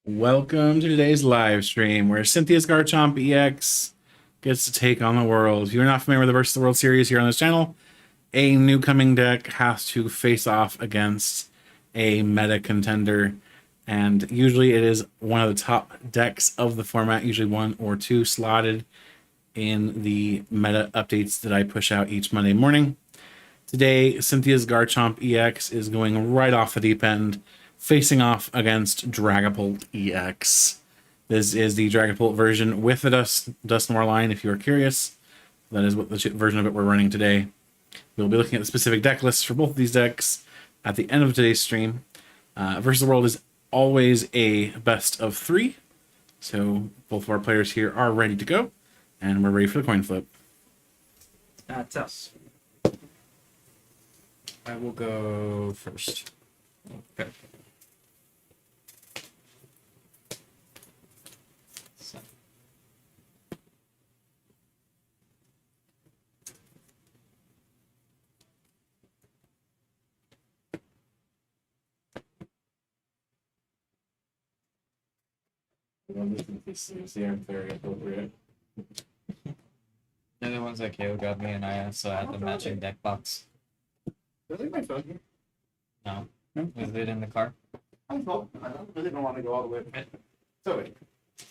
Welcome to today's live stream where Cynthia's Garchomp EX gets to take on the world. If you're not familiar with the Versus the World series here on this channel, a new coming deck has to face off against a meta contender. And usually it is one of the top decks of the format, usually one or two slotted in the meta updates that I push out each Monday morning. Today, Cynthia's Garchomp EX is going right off the deep end, facing off against Dragapult EX. This is the Dragapult version with the Dust Noir line, if you are curious. That is what the version of it we're running today. We'll be looking at the specific deck lists for both of these decks at the end of today's stream. Versus the World is always a best of 3. So both of our players here are ready to go, and we're ready for the coin flip. That's us. I will go first. Okay. So. They're very appropriate. They're the ones that KO got me, and I also had the matching deck box. Really, my phone here? No. Was it in the car? I really don't want to go all the way. So wait.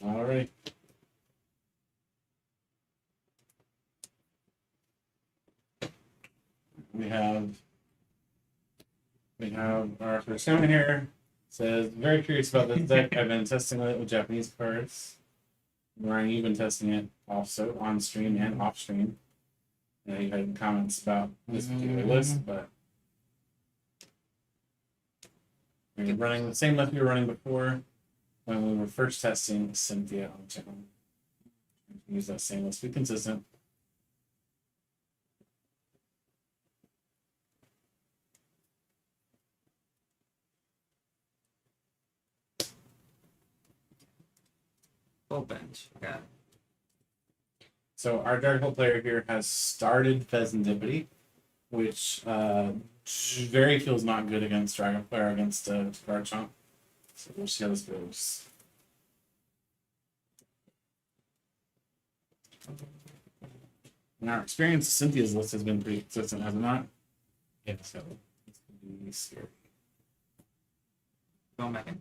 All right. We have our first comment here. It says, very curious about this deck. I've been testing it with Japanese cards. Ryan, you've been testing it also on stream and off stream. You had comments about this particular list, but we're running the same list we were running before when we were first testing Cynthia on the channel. Use that same list, be consistent. Full bench. Got it. So our Darkhold player here has started Pheasantipity, which very feels not good against Dragon player against Garchomp. So we'll see how this goes. In our experience, Cynthia's list has been pretty consistent, has it not? Yeah. So it's gonna be scary. Go Megan.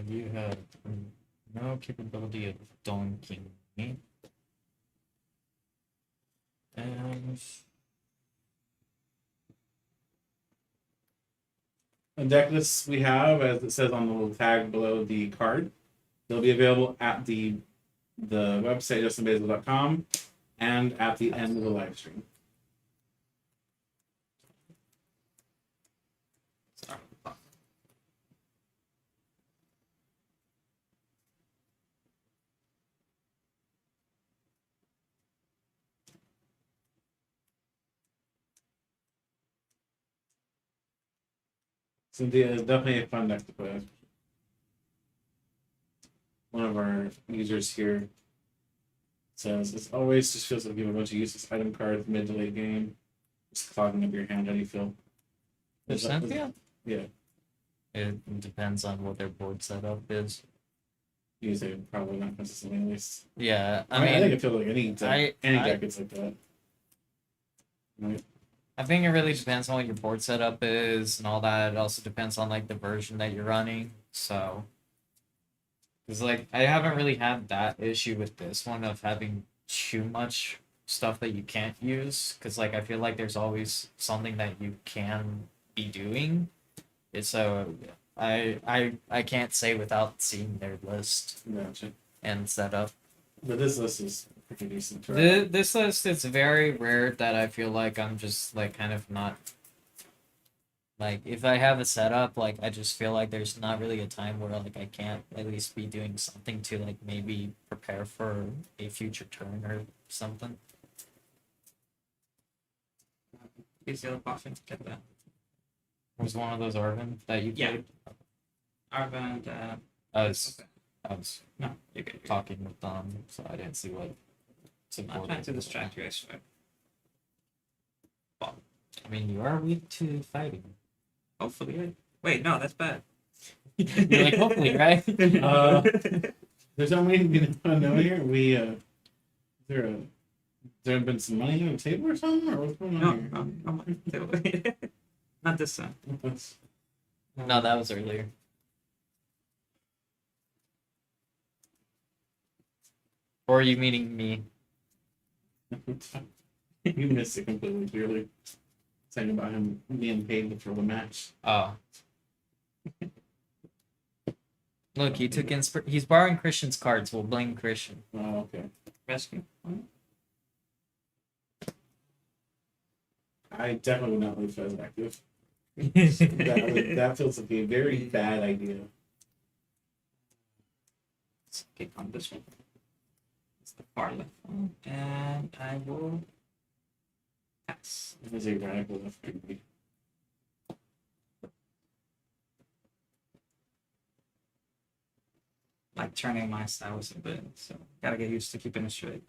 You have no capability of donking me. And The deck lists we have, as it says on the little tag below the card, they'll be available at the website justinbasel.com and at the end of the live stream. start with the clock. Cynthia is definitely a fun deck to play. One of our users here says, it always just feels like you have a bunch of useless item cards mid to late game, just clogging up your hand. How do you feel? With Cynthia? Yeah. It depends on what their board setup is. Usually, probably not consistently, at least. Yeah, I mean, I think it feels like any deck, I- deck is like that. Right? I think it really depends on what your board setup is and all that. It also depends on like the version that you're running. So, because like I haven't really had that issue with this one of having too much stuff that you can't use. Because like I feel like there's always something that you can be doing. So I can't say without seeing their list Gotcha. and setup. But this list is pretty decent. This list, it's very rare that I feel like I'm just like kind of not like if I have a setup, like I just feel like there's not really a time where like I can't at least be doing something to like maybe prepare for a future turn or something. He's the other option. Get that. Was one of those Arvin that you Yeah. played? Arvin, I was no, you get talking with them, so I didn't see what I'm not trying to distract you, I swear. I mean, you are weak to fighting. Hopefully. Wait, no, that's bad. You're like, hopefully, right? There's no way to know here. Is there been some money on the table or something, or what's going on No, here? not this time. No, that was earlier. Or are you meaning me? You missed it completely, clearly. Saying about him being paid for the match. Oh. Look, he took he's borrowing Christian's cards. We'll blame Christian. Oh, okay. Rescue. I definitely would not leave Fez active. That feels like a very bad idea. Let's kick on this one. It's the far left one. And I will pass. It was a radical left degree. Like turning my styles a bit, so gotta get used to keeping it straight.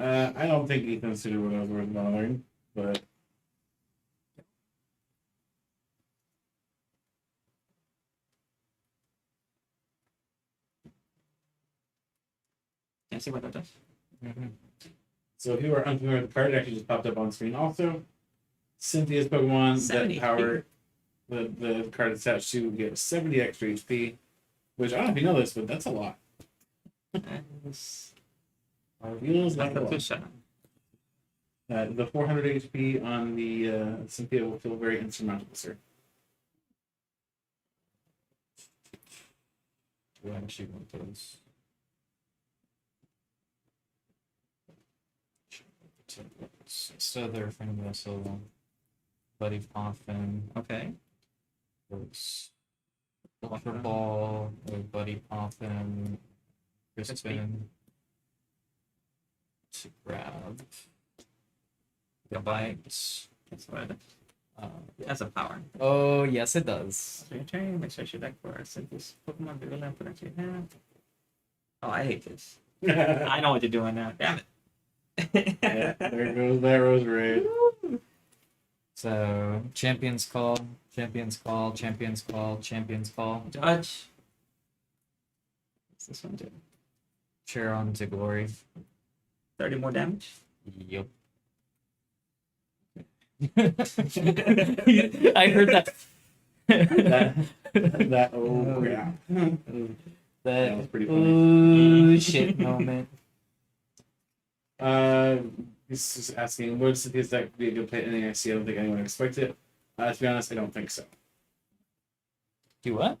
I don't think he considered what I was worth bothering, but Can you see what that does? so if you are unfamiliar with the card, it actually just popped up on screen also. Cynthia's Pokemon 70 that power the card attached to get 70 extra HP, which I don't know if you know this, but that's a lot. Feels like a lot. The 400 HP on the Cynthia will feel very insurmountable, sir. Do I actually want those? So they're from the so Buddy Poffin. Okay. There's Ultra Ball, Buddy Poffin, Crispin. To grab the bites. That's what it has a power. Oh yes, it does. So your turn, make sure you deck for this Pokemon the villain that you have. Oh, I hate this. I know what you're doing now. Damn it. Yeah, there goes that Roserade. So Champions Call, Champions Call, Champions Call, Champions Call. Judge. What's this one do? Cheer on to glory. 30 more damage. Yup. I heard that. that oh yeah. That was pretty funny. Oh shit moment. This is asking, would Cynthia's deck be a good play in the IC? I don't think anyone expects it. To be honest, I don't think so. Do what?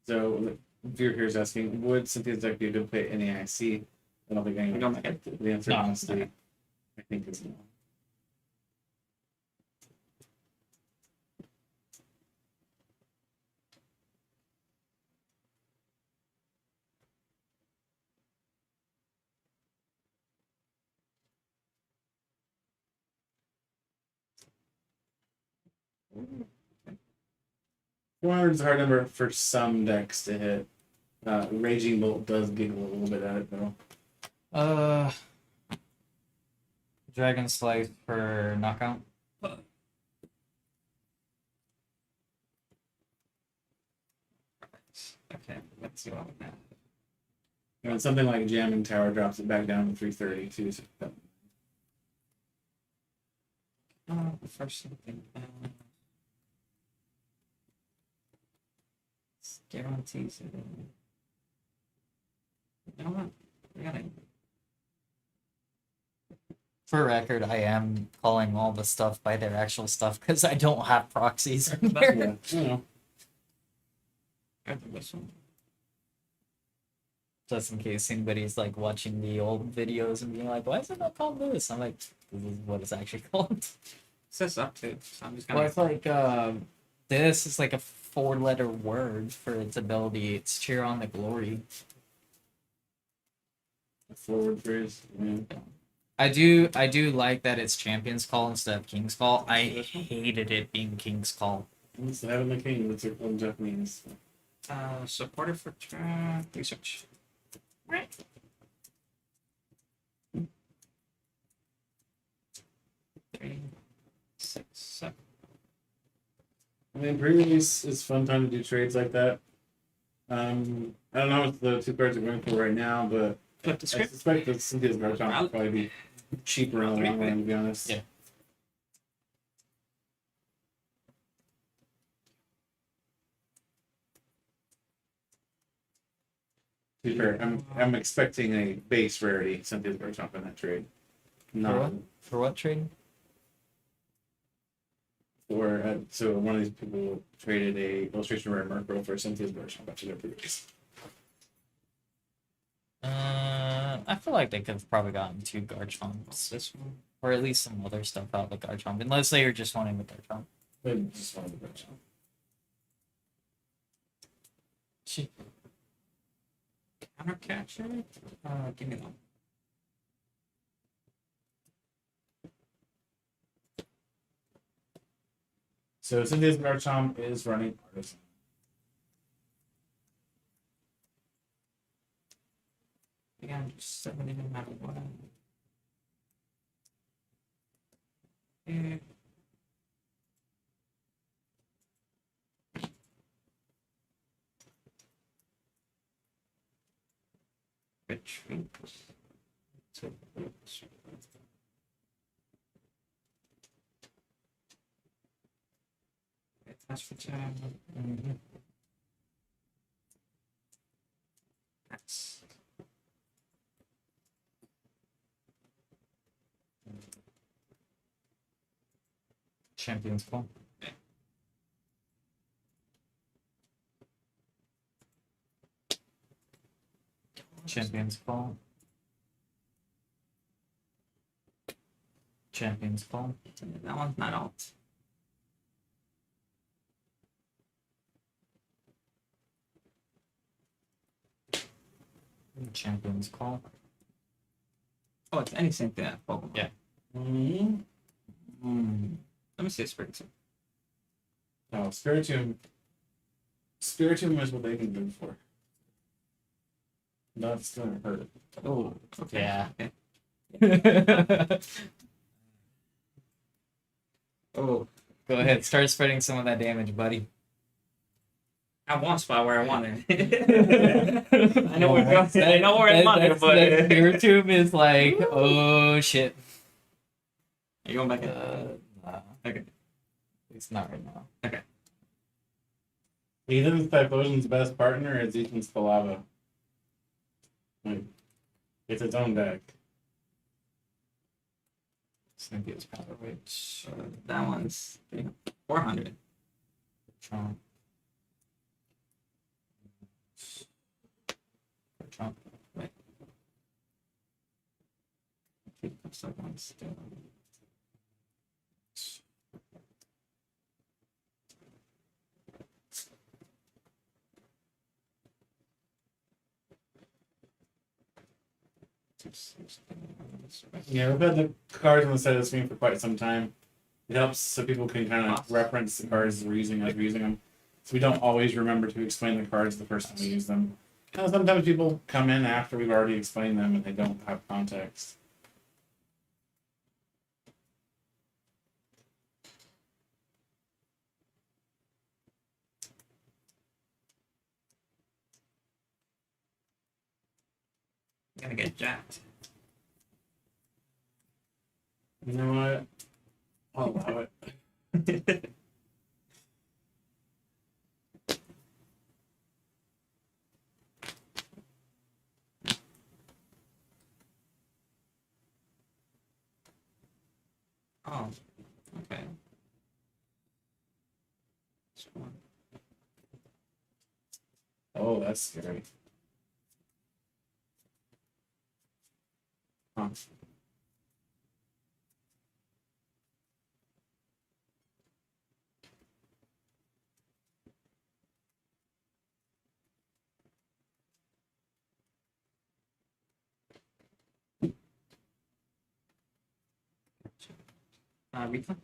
So, viewer here is asking, would Cynthia's deck be a good play in the IC? I don't think anyone. don't like it. The answer, No, honestly, no. I think is no. Okay. 400 is a hard number for some decks to hit. Raging Bolt does giggle a little bit at it though. Dragon Slice for knockout. Okay, let's see what we have. And something like Jamming Tower drops it back down to 330 too. So The first thing. Guarantees it. You know what? We gotta. For record, I am calling all the stuff by their actual stuff because I don't have proxies. yeah, you know. Gotta do this one. Just in case anybody's like watching the old videos and being like, why is it not called this? I'm like, this is what it's actually called. It says up to, so I'm just gonna. Well, it's like, this is like a 4-letter word for its ability. It's cheer on the glory. A forward phrase. Yeah. I do like that it's Champion's Call instead of King's Call. I hated it being King's Call. What's the Heaven the King? What's it called in Japanese? Supporter for research. 3, 6, 7. I mean, pre-release is fun time to do trades like that. I don't know what the two cards are going for right now, but Flip the I script. suspect that Cynthia's Garchomp will probably be cheaper in the long run, to be honest. Yeah. To be fair, I'm expecting a base rarity Cynthia's Garchomp in that trade. Not For what trade? for so one of these people traded a illustration rare Murkrow for Cynthia's Garchomp after their pre-release. I feel like they could have probably gotten 2 Garchomps this one, or at least some other stuff out of the Garchomp, unless they were just wanting the Garchomp. They just wanted the Garchomp. Counter capture? Give me one. So Cynthia's Garchomp is running Artisan. Yeah, I'm just 70 no matter what. Yeah. Retreat. So, that's for time. That's Champions Fall. Champions Fall. Champions Fall. that one's not alt. Champions Call. Oh, it's any same thing that Pokemon. Yeah. Let me see a Spiritomb. Oh, Spiritomb. Spiritomb is what they can do for. That's gonna hurt. Oh, okay. Yeah. Okay. Oh, Go ahead, start spreading some of that damage, buddy. I want spot where I want it. I know where I know where I want it, but that Spiritomb is like, oh shit. Are you going back in? Nah. Okay. It's not right now. Ethan's Typhlosion's best partner is Ethan's Palava. Like, it's its own deck. Cynthia's power weight. That one's 400. Trump. Trump. Wait. Keep the second one still. Yeah, we've had the cards on the side of the screen for quite some time. It helps so people can kind of reference the cards we're using as we're using them. So we don't always remember to explain the cards the first time we use them. Sometimes people come in after we've already explained them and they don't have context. I'm gonna get jacked. You know what? I'll allow it. Oh, okay. This one. Oh, that's scary. Huh. Refund?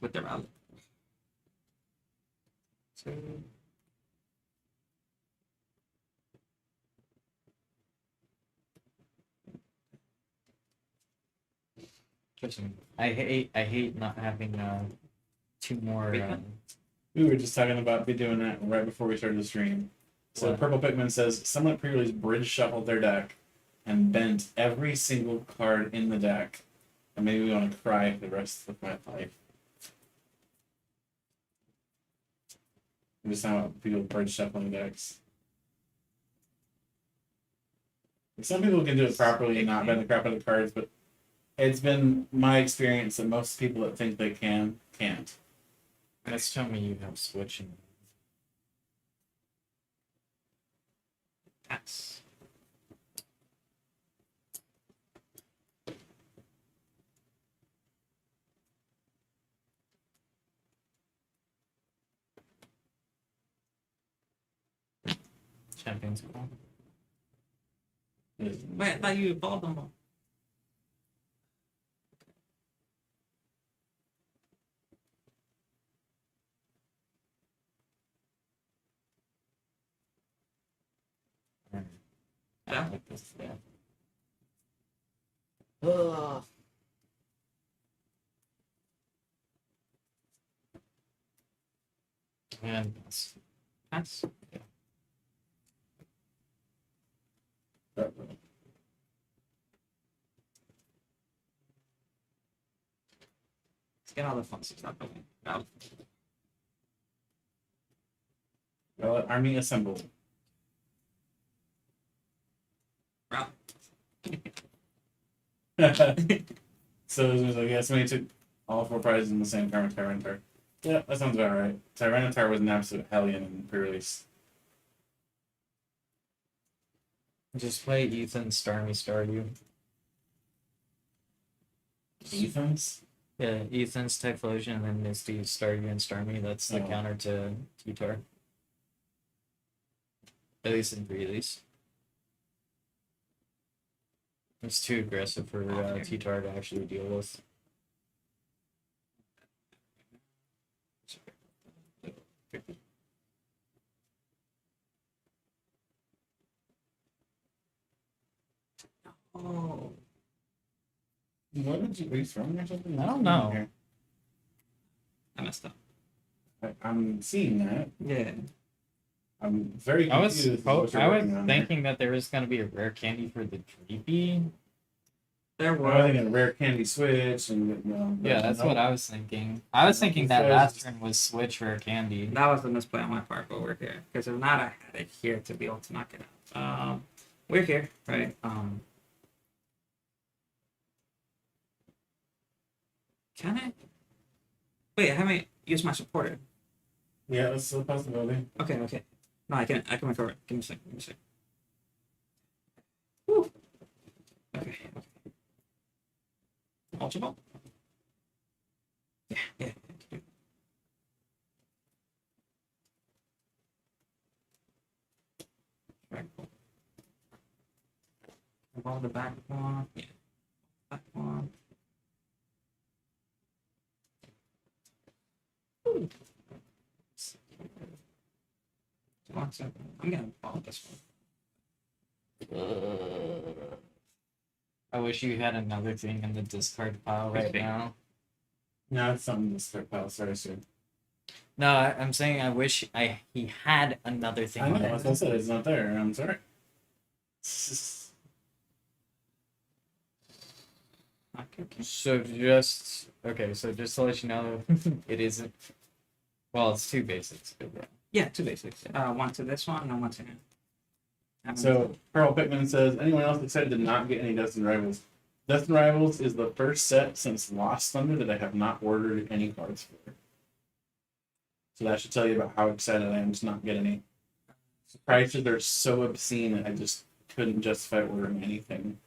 With the rally. So, I hate not having two more. We were just talking about doing that right before we started the stream. So What? Purple Pikmin says someone previously bridge shuffled their deck and bent every single card in the deck, and made me want to cry for the rest of my life. I'm just talking about people bridge shuffling decks. Some people can do it properly and not bend the crap out of the cards, but it's been my experience that most people that think they can can't. Let's tell me you have switching. That's Champions Ball. wait, I thought you evolved them all. Yeah. Like this, yeah. Ugh. And That's let's get all the fun stuff out the way. Now, Well, army assembled. bro. So it was like, yeah, somebody took all 4 prizes in the same car with Tyranitar. Yeah, that sounds about right. Tyranitar was an absolute hellion in pre-release. just play Ethan Starmie Staryu. Defense? Yeah, Ethan's Typhlosion and then Misty Staryu and Starmie. That's the Oh. counter to T-Tar. At least in pre-release. It's too aggressive for Okay. T-Tar to actually deal with. Oh, What did you reach from or something? I don't know. I messed up. I'm seeing that. Yeah. I'm very I confused. was as to what you're I was working on there. thinking that there was gonna be a rare candy for the Dreepy. There I was were. thinking a rare candy switch and Yeah, that's what I was thinking. I was thinking that last turn was switch rare candy. That was the misplay on my part, but we're here. Because if not, I had it here to be able to knock it out. We're here, right? Can I? Wait, I haven't used my supporter. Yeah, that's a possibility. Okay, okay. No, I can wait for it. Give me a second. Give me a second. Woo. Okay, okay. Ultra Ball? Yeah, yeah. I can do it. Right. Evolve the back one. Yeah. Back one. Ooh. One second. I'm gonna follow this one. I wish you had another thing in the discard pile right Okay. now. No, it's something to start pile. Sorry, sir. No, I'm saying I wish he had another thing. I know, in that's what I said. It's not there. I'm sorry. Okay, okay. So just to let you know, it isn't. Well, it's 2 basics. But yeah. Yeah, 2 basics. One to this one and one to him. So, Pearl Pickman says, anyone else excited to not get any Destined Rivals? Destined Rivals is the first set since Lost Thunder that I have not ordered any cards for. So that should tell you about how excited I am to not get any. The prices are so obscene that I just couldn't justify ordering anything.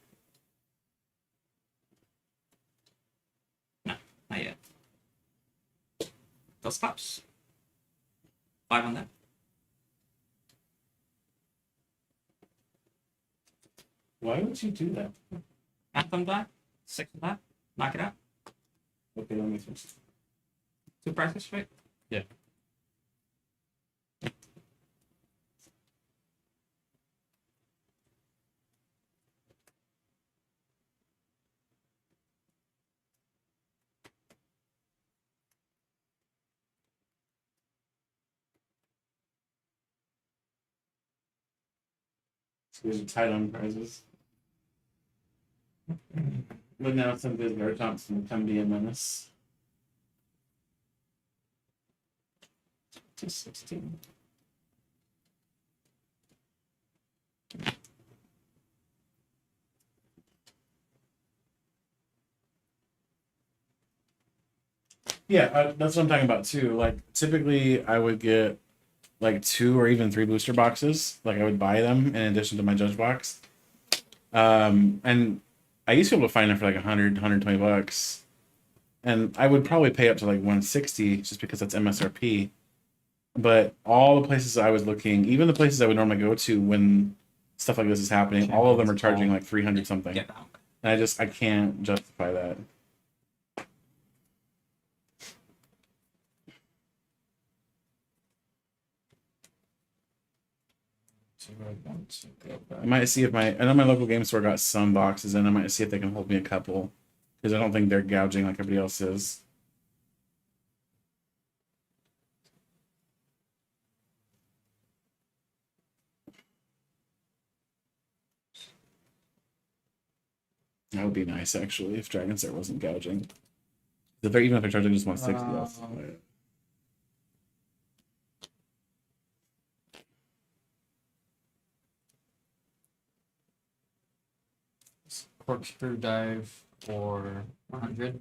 Not yet. Those stops. 5 on that. Why would you do that? Anthem die. 6 of that. Knock it out. Okay, let me finish. 2 prices, right? Yeah. These are tight on prizes. But now Cynthia's Garchomp's gonna come be a menace. 216. Yeah, that's what I'm talking about too. Like typically, I would get like 2 or even 3 booster boxes. Like I would buy them in addition to my judge box. And I used to be able to find them for like 100, 120 bucks. And I would probably pay up to like 160 just because that's MSRP. But all the places I was looking, even the places I would normally go to when stuff like this is happening, all of them are charging like 300 something. Get out. And I can't justify that. I might see if I know my local game store got some boxes in. I might see if they can hold me a couple because I don't think they're gouging like everybody else is. That would be nice actually if Dragon's Lair wasn't gouging. Even if they're charging just 160, I'll Corkscrew dive for 100.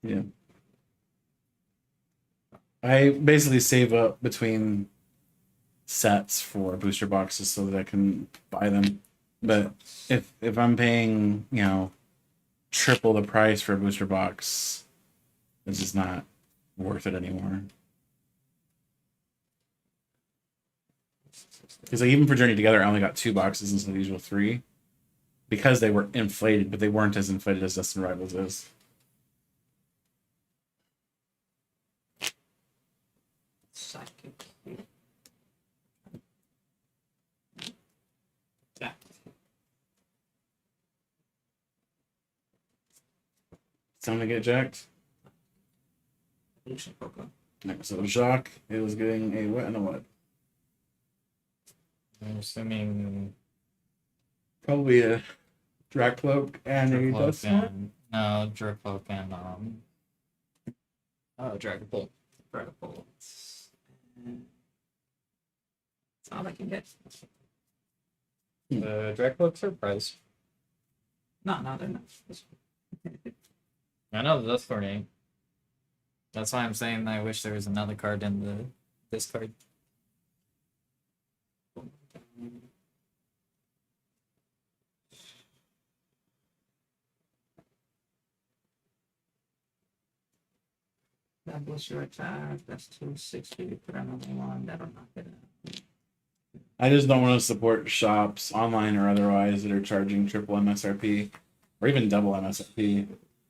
Yeah. I basically save up between sets for booster boxes so that I can buy them. But if I'm paying, triple the price for a booster box, it's just not worth it anymore. Because like, even for Journey Together, I only got 2 boxes instead of the usual 3. Because they were inflated, but they weren't as inflated as Destined Rivals is. Psychic. Time to get jacked. Lucian Poco. So Jacques is getting a what and a what? I'm assuming Probably a Drac Cloak and a Driploak Dust Storm. and no Driploak and Dragon Bolt. Dragon Bolts. That's all I can get. The Dracloaks are priced. No, they're not. I know the Dustthorn ain't. That's why I'm saying I wish there was another card in this card. That was your attack. That's 260. Put another one. That'll knock it out. I just don't want to support shops, online or otherwise, that are charging triple MSRP or even double MSRP.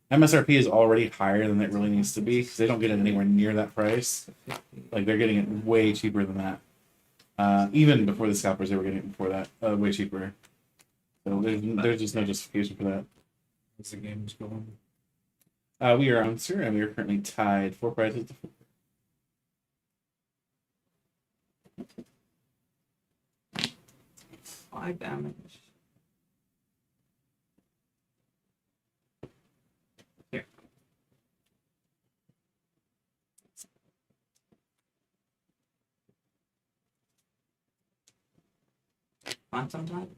MSRP is already higher than it really needs to be because they don't get it anywhere near that price. Like they're getting it way cheaper than that. Even before the scalpers, they were getting it before that, way cheaper. So there's just no justification for that. As the game's going. We are on Sir, and we are currently tied 4 prizes to 4. 5 damage. Here. Phantom type.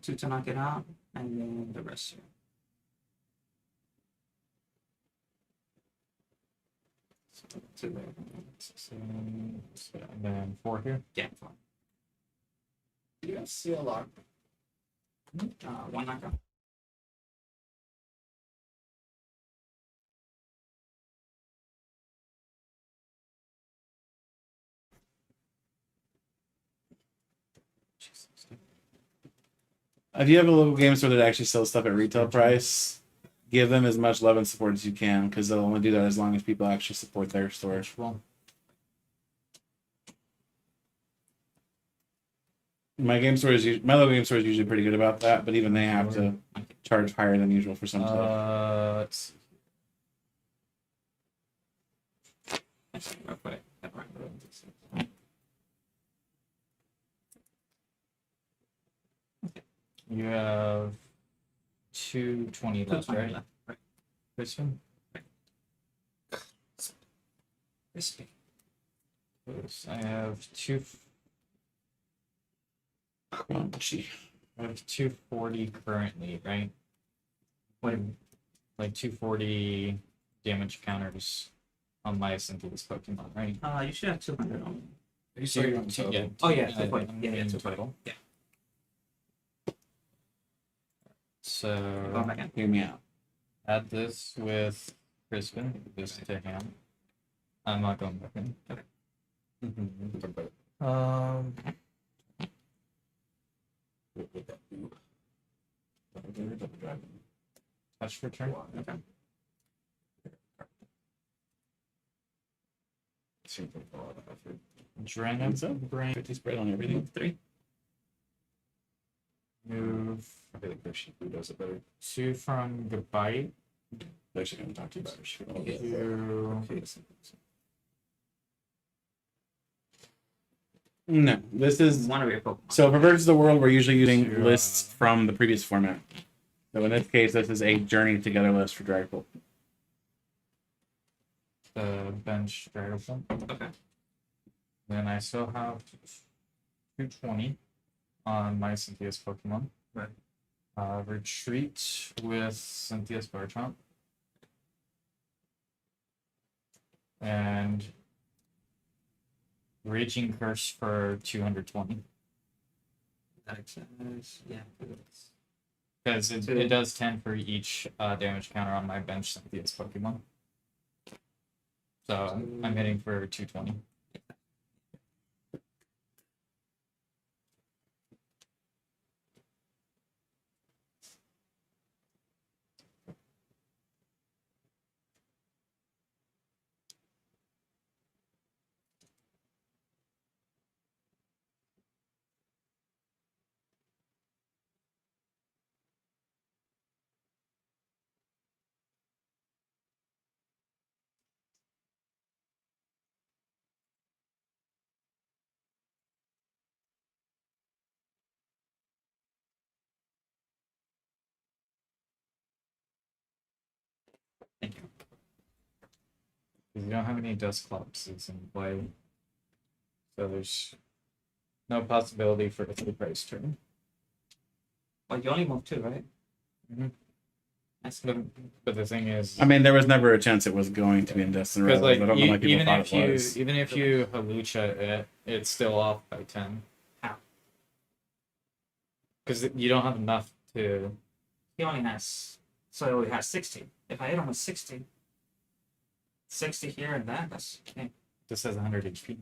2 to knock it out, and then the rest here. So 2 there. And then 4 here. Yeah, 4. Yes, CLR. 1 knockout. If you have a local game store that actually sells stuff at retail price, give them as much love and support as you can because they'll only do that as long as people actually support their store. Well, My local game store is usually pretty good about that, but even they have to charge higher than usual for some stuff. Let's see. Actually, real quick. You have 220 left, 220 right? left. Right. This one? Crispy. I have Crunchy. I have 240 currently, right? Wait. Like 240 damage counters on my Cynthia's Pokemon, right? You should have 200 on. You say you're on Two- total. yeah, Oh yeah, two- 240. I'm Yeah, meaning 240. total. Yeah. So Going back in. Hear me out. add this with Crispin, this to him. I'm not going back in. Um, touch return. Okay. Dragon Brain. 50 spread on everything. 3. Move I feel like Who does it better. 2 from the bite Actually, I'm talking about She will get to No, this is One of your Pokemon. so for Versus the World. We're usually using To, lists from the previous format. So in this case, this is a Journey Together list for Dragapult. the bench Dragon. Okay. Then I still have 220 on my Cynthia's Pokemon. Right. Retreat with Cynthia's Garchomp. And Raging Curse for 220. That makes yeah. Because it does 10 for each damage counter on my bench Cynthia's Pokemon. So I'm hitting for 220. Thank you. Because you don't have any Dusclopses in play. So there's no possibility for a 3-price turn. Well, you only moved 2, right? Mhm. That's But the thing is, I mean, there was never a chance it was going to be in Destined. because like I don't know why people even thought if it you was. even if you Halucha it, it's still off by 10. How? Because you don't have enough to. He only has, so he only has 60. If I hit him with 60 here and that, that's okay. This has 100 HP.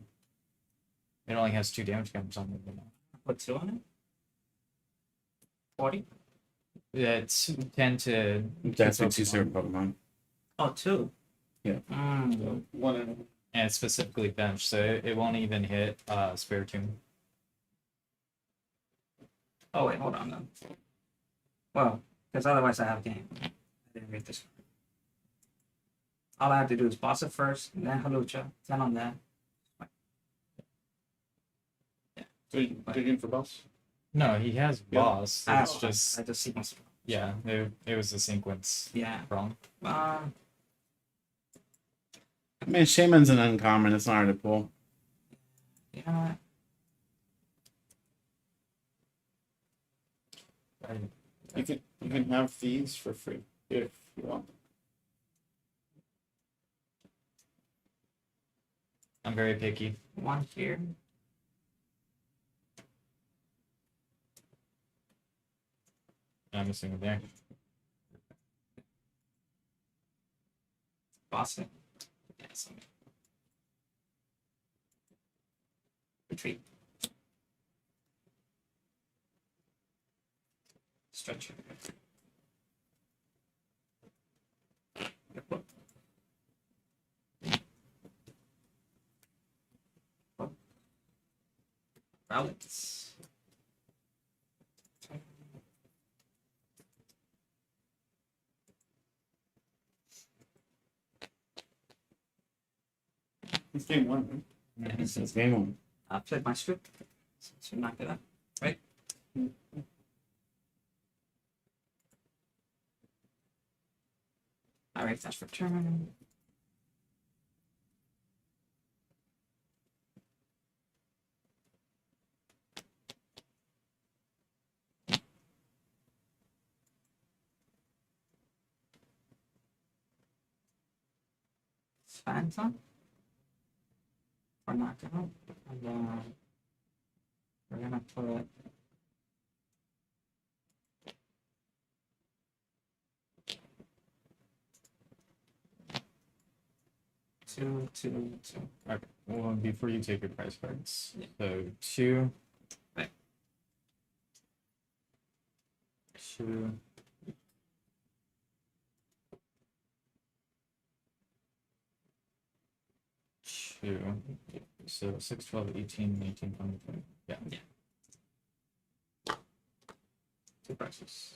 It only has 2 damage counters on it. Put 2 on it? 40? Yeah, it's 10 to. That's two what you serve Pokemon. Oh, 2. Yeah. Mm. And it's specifically bench, so it won't even hit Spiritomb. Oh, wait, hold on then. Well, because otherwise I have game. I didn't read this. All I have to do is boss it first, and then Halucha, 10 on that. Digging for boss. No, he has boss. I It's just see myself. yeah, it was the sequence Yeah. wrong. I mean, Shaman's an uncommon. It's not hard to pull. You know what? You can have these for free if you want. I'm very picky. 1 here. I'm missing it there. Boss it. Yes. Retreat. Stretch it. Relics. It's game one. Yeah, It's game one. I played my script. So knock it up, right? All right, that's for turn. Phantom. Or knock it out. And we're gonna put two. Okay. Well, before you take your prize cards, Yeah. so 2. Right. 2. Two. So 6, 12, 18, 19, 20, 20. Yeah. Two prices.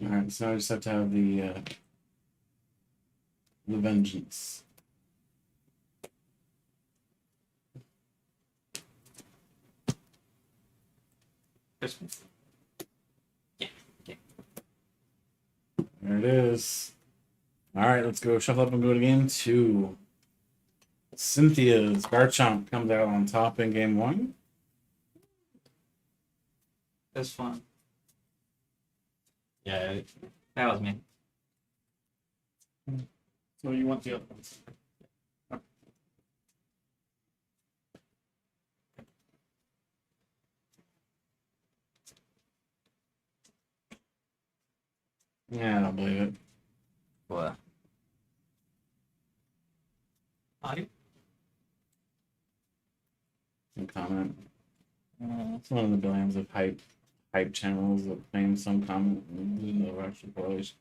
All right, so I just have to have the vengeance. This one. There it is. All right, let's go shuffle up and go to game 2. Cynthia's Garchomp comes out on top in game 1. This one. Yeah. That was me. So you want the other ones? Yeah, I don't believe it. What? Audio? Some comment. It's one of the billions of hype channels that claim some comment. There's no actual correlation.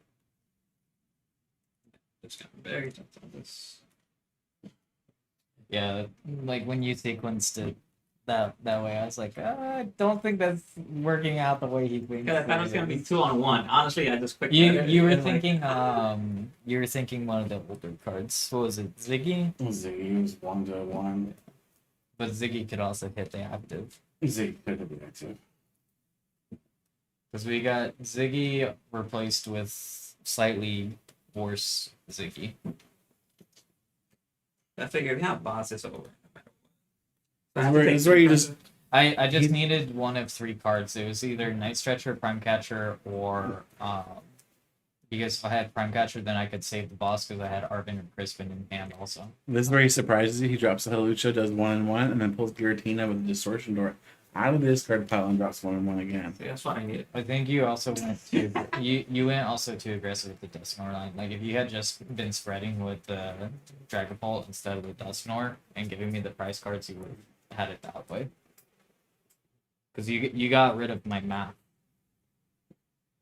Just got very tough on this. Yeah, like when you sequenced it that way, I was like, I don't think that's working out the way he thinks. Because I thought it was gonna be 2-on-1. Honestly, I just quick. You were thinking one of the older cards. What was it, Ziggy? Ziggy was 1-1. But Ziggy could also hit the active. Ziggy could be active. Because we got Ziggy replaced with slightly worse Ziggy. I figured, yeah, boss is over. It's where you just I just needed one of 3 cards. It was either Night Stretcher, Prime Catcher, or because if I had Prime Catcher, then I could save the boss because I had Arvin and Crispin in hand also. this is where he surprises you. He drops a Hawlucha, does 1-1, and then pulls Giratina with a Distortion Door out of the discard pile and drops 1-1 again. See, that's what I needed. I think you also went too. You went also too aggressive with the Dusknoir line. Like if you had just been spreading with the Dragapult instead of the Dusknoir and giving me the price cards, you would have had it that way. Because you got rid of my map.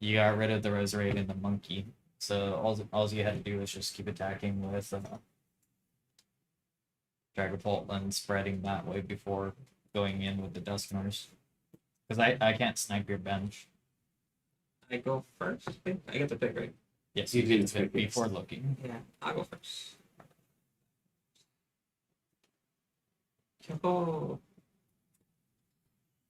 You got rid of the Roserade and the Monkey. So all you had to do was just keep attacking with Dragapult and spreading that way before going in with the Dusknoirs. Because I can't snipe your bench. I go first. I get to pick, right? Yes, You you did did pick before yes. looking. Yeah, I'll go first. Oh.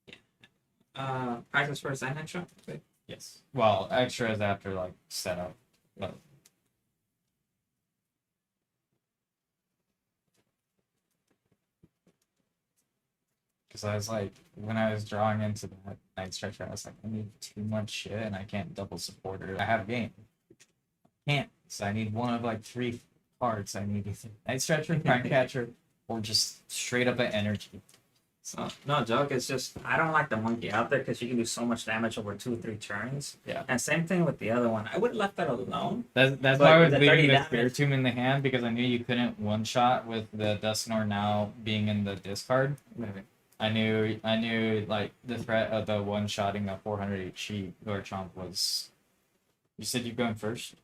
Yeah. Prices first and extra. Wait. Yes. Well, extras after like setup, but because I was like, when I was drawing into that Night Stretcher, I was like, I need too much shit and I can't double supporter. I have a game. Can't. So I need one of like 3 cards. I need either Night Stretcher, Prime Catcher, or just straight up an energy. So, no joke, it's just I don't like the monkey out there because you can do so much damage over 2 or 3 turns. Yeah. And same thing with the other one. I would have left that alone. That's But why I was the leaving 30 the damage- Spiritomb in the hand because I knew you couldn't one shot with the Dusknoir now being in the discard. Maybe. I knew like the threat of the one shotting a 400 HP Garchomp was. You said you're going first?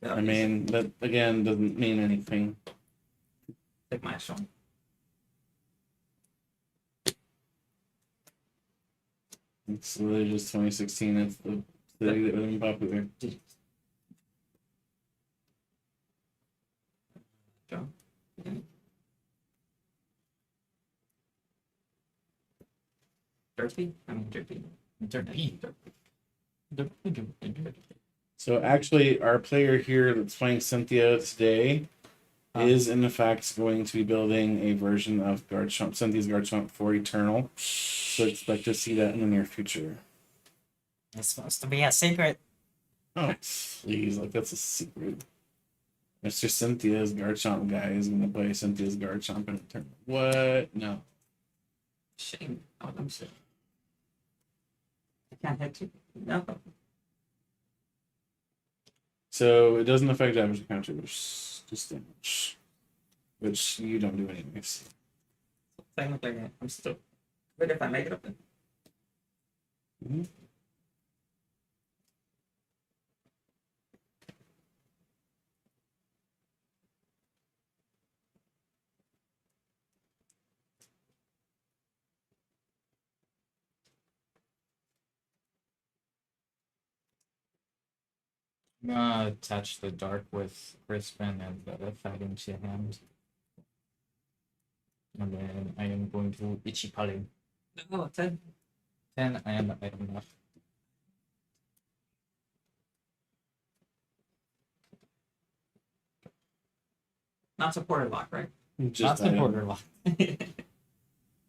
I mean, that again doesn't mean anything. Take my extra one. It's literally just 2016. It's the that would have been popular. Go. Okay. Derpy? I mean, Derpy. Derpy. So actually, our player here that's playing Cynthia today is in fact going to be building a version of Garchomp, Cynthia's Garchomp for Eternal. So expect to see that in the near future. It's supposed to be a secret. Oh, please, like that's a secret. Mr. Cynthia's Garchomp guy is going to play Cynthia's Garchomp in Eternal. What? No. Shame. Oh, I'm sick. I can't hit you. No. So it doesn't affect damage counter, just damage. Which you don't do anyways. Technically, I'm still good if I make it up. Mhm. I'm gonna attach the dark with Crispin and the fighting to hand. And then I am going to Ichipale. Oh, 10. 10 and item left. Not supported lock, right? Just Not supporter lock.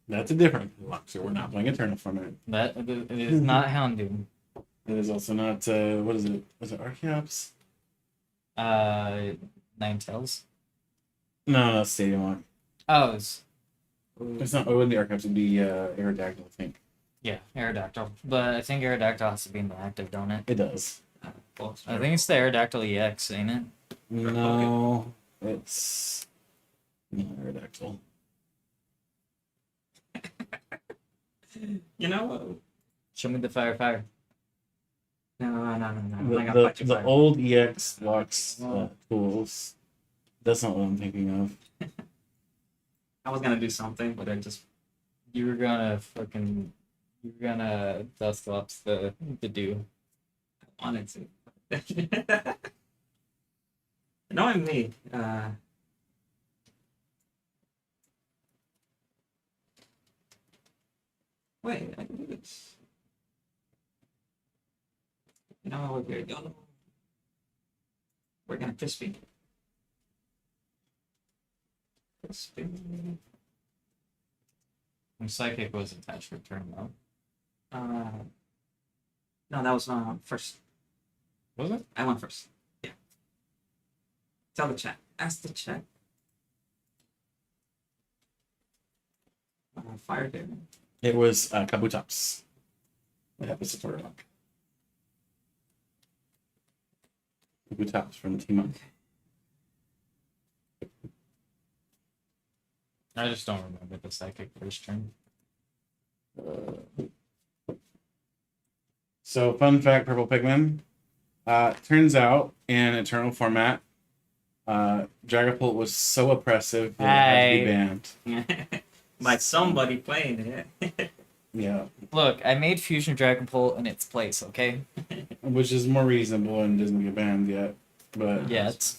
That's a different lock, so we're not playing Eternal from it. That it is not Houndoom. It is also not, what is it? Was it Archeops? Ninetales. No, that's Stadium Lock. Oh, It's not, it wouldn't be Archeops, it'd be Aerodactyl, I think. yeah, Aerodactyl. But I think Aerodactyl has to be in the active, don't it? It does. I think it's the Aerodactyl EX, ain't it? No, it's not Aerodactyl. You know what? Show me the fire. No. I gotta The, fight you the fire. old EX locks tools. That's not what I'm thinking of. I was gonna do something, but I just You were gonna dust up the dew. wanted to. Knowing me, wait, I can do this. You know what we're doing? We're gonna crispy. Crispy. My psychic was attached for turn though. No, that was first. Was it? I went first. Yeah. Tell the chat. Ask the chat. Fire damage. It was Kabutops. It had the support lock. Kabutops from Team Up. I just don't remember the psychic first turn. So, fun fact, Purple Pigman. Turns out, in Eternal format, Dragapult was so oppressive that it had to be banned. By somebody playing it. Yeah, Look, I made Fusion Dragon Pult in its place, okay? which is more reasonable and doesn't get banned yet. But Yet.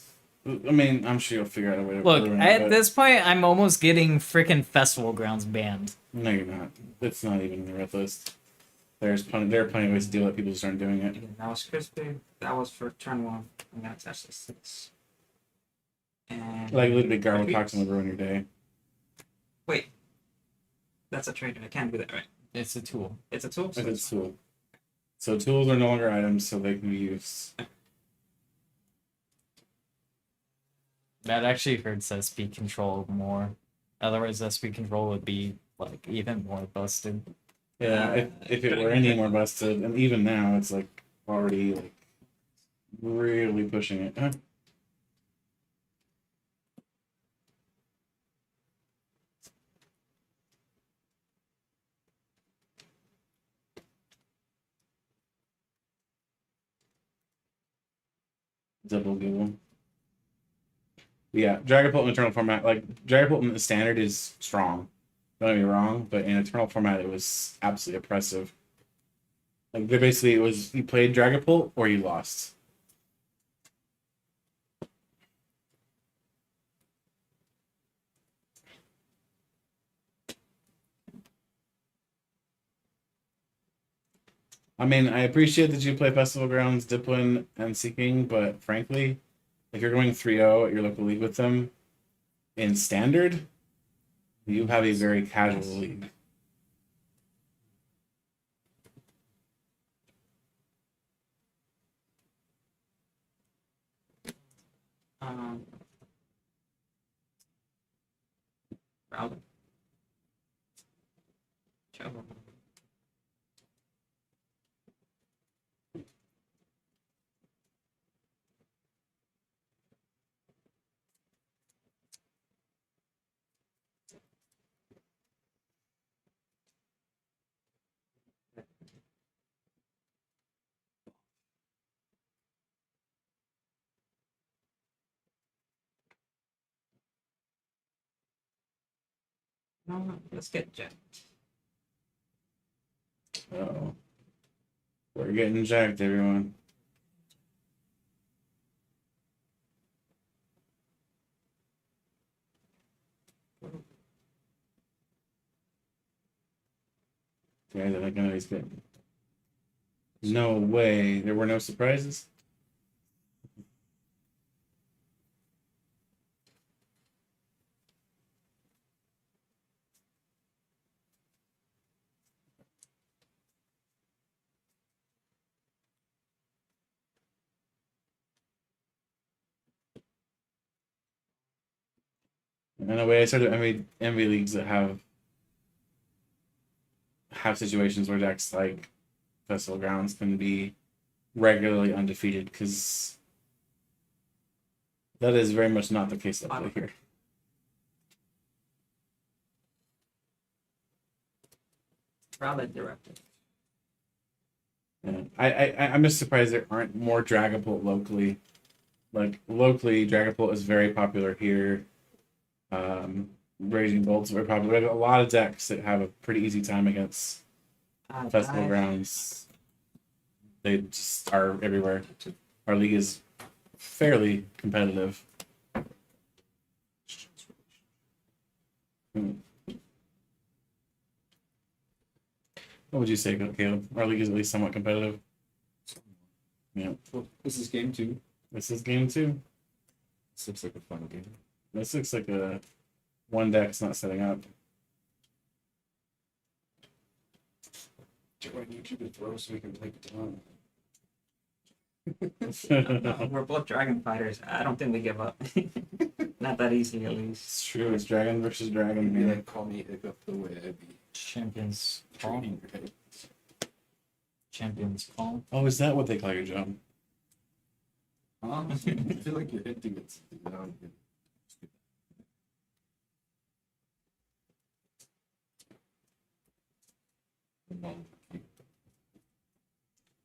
I mean, I'm sure you'll figure out a way to Look, ruin it, at but this point, I'm almost getting freaking Festival Grounds banned. no, you're not. It's not even in the red list. There are plenty of ways to deal with people just aren't doing it. Again, that was crispy. That was for turn 1. I'm gonna attach this to this. And Like literally, Garlic Repeat. Toxin would ruin your day. Wait. That's a trader. I can't do that, right? It's a tool. It's a tool. If it's tool. So tools are no longer items, so they can be used. That actually hurts SP control more. Otherwise, SP control would be like even more busted. Yeah, if it were any more busted, and even now, it's like already like really pushing it. Huh? Double giggle. Yeah, Dragapult in Eternal format, like Dragapult in the standard is strong. Don't get me wrong, but in Eternal format, it was absolutely oppressive. Like they basically, it was you played Dragapult or you lost. I mean, I appreciate that you play Festival Grounds, Dipplin, and Seeking, but frankly, if you're going 3-0 at your local league with them in standard, you have a very casual league. Um, Rowlet. Trouble. No, let's get Jack. So we're getting jacked, everyone. Guys, I think I know he's good. No way. There were no surprises. In a way, I started envy leagues that have situations where decks like Festival Grounds can be regularly undefeated because that is very much not the case locally here. Rowlet directed. Yeah. I'm just surprised there aren't more Dragapult locally. Like locally, Dragapult is very popular here. Raging Bolt's very popular. We have a lot of decks that have a pretty easy time against Festival Grounds. They just are everywhere. Our league is fairly competitive. Hmm. What would you say, Caleb? Our league is at least somewhat competitive. Yeah. Well, this is game 2. This is game 2. This looks like a fun game. This looks like a one deck's not setting up. Joe, I need you to throw so we can play Baton. No, we're both dragon fighters. I don't think we give up. Not that easy, at least. It's true. It's dragon versus dragon. Maybe Man. like call me Hiccup the way I'd be Champions call. treating your head. Champions call. Oh, is that what they call your job? I feel like you're hinting at something down here.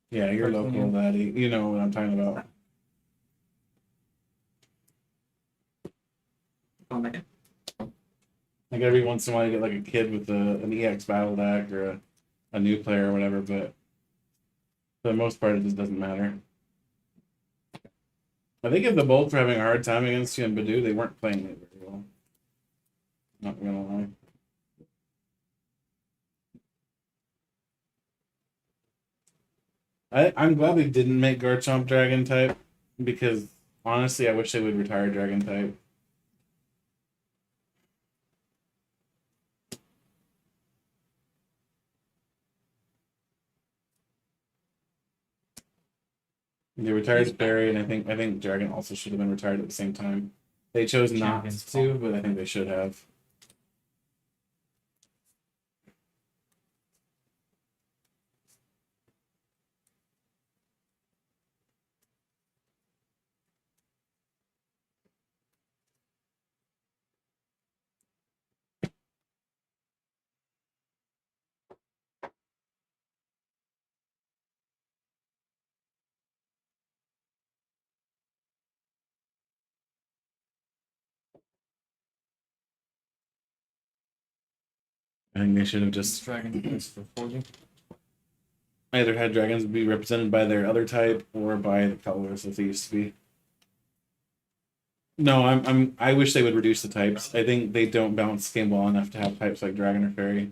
Yeah, you're Personally, local, laddie. You know what I'm talking about. Going back in. Like every once in a while, you get like a kid with an EX battle deck or a new player or whatever, but for the most part, it just doesn't matter. I think if the Bolts were having a hard time against you in Badoo, they weren't playing it very well. Not gonna lie. I'm glad they didn't make Garchomp Dragon type because honestly, I wish they would retire Dragon type. They retired Barry, and I think Dragon also should have been retired at the same time. They chose not Champions to, but I think they should have. I think they should have This just dragon plays for 40. either had dragons be represented by their other type or by the colors as they used to be. No, I wish they would reduce the types. I think they don't balance the game well enough to have types like dragon or fairy.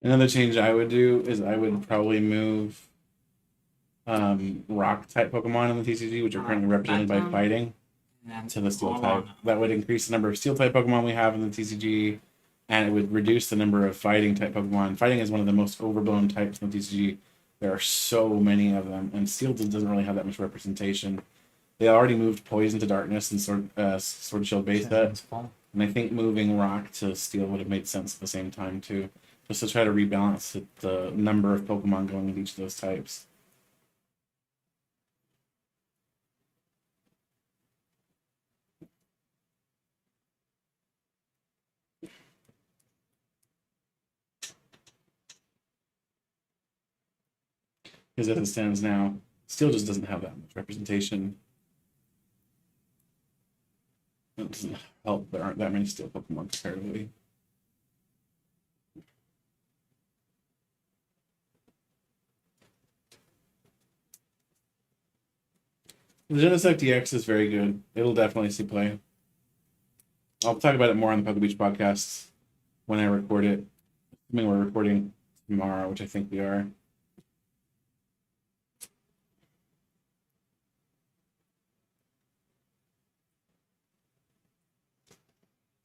Another change I would do is I would probably move rock type Pokemon in the TCG, which are currently represented by fighting, And to the steel all type. on. That would increase the number of steel type Pokemon we have in the TCG, and it would reduce the number of fighting type Pokemon. Fighting is one of the most overblown types in the TCG. There are so many of them, and steel doesn't really have that much representation. They already moved poison to darkness and Sword and Shield base set, and I think moving rock to steel would have made sense at the same time too, just to try to rebalance the number of Pokemon going into each of those types. Because as it stands now, steel just doesn't have that much representation. It doesn't help there aren't that many steel Pokemon comparatively. The Genesect DX is very good. It'll definitely see play. I'll talk about it more on the Puckle Beach podcast when I record it. Assuming we're recording tomorrow, which I think we are.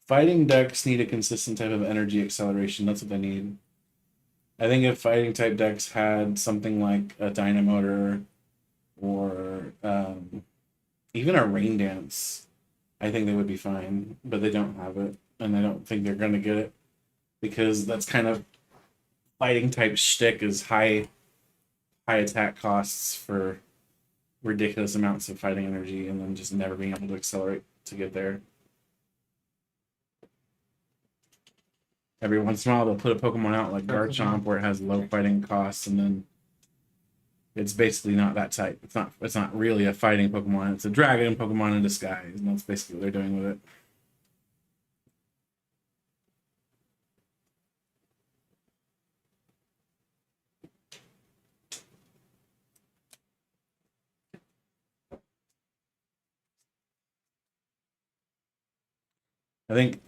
Fighting decks need a consistent type of energy acceleration. That's what they need. I think if fighting type decks had something like a Dynamotor or even a Rain Dance, I think they would be fine. But they don't have it, and I don't think they're going to get it because that's kind of fighting type shtick is high attack costs for ridiculous amounts of fighting energy, and then just never being able to accelerate to get there. Every once in a while, they'll put a Pokemon out like Garchomp where it has low fighting costs, and then it's basically not that type. It's not really a fighting Pokemon. It's a dragon Pokemon in disguise, and that's basically what they're doing with it. I think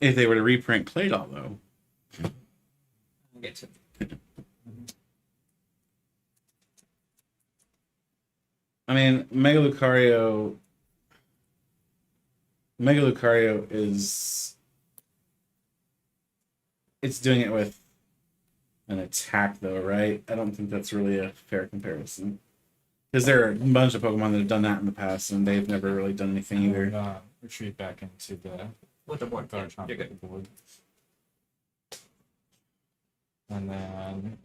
if they were to reprint Claydol, though, I'll get to I mean, Mega Lucario is it's doing it with an attack, though, right? I don't think that's really a fair comparison because there are a bunch of Pokemon that have done that in the past, and they've never really done anything either. Retreat back into the with the board. Yeah, Garchomp you're good. board. And then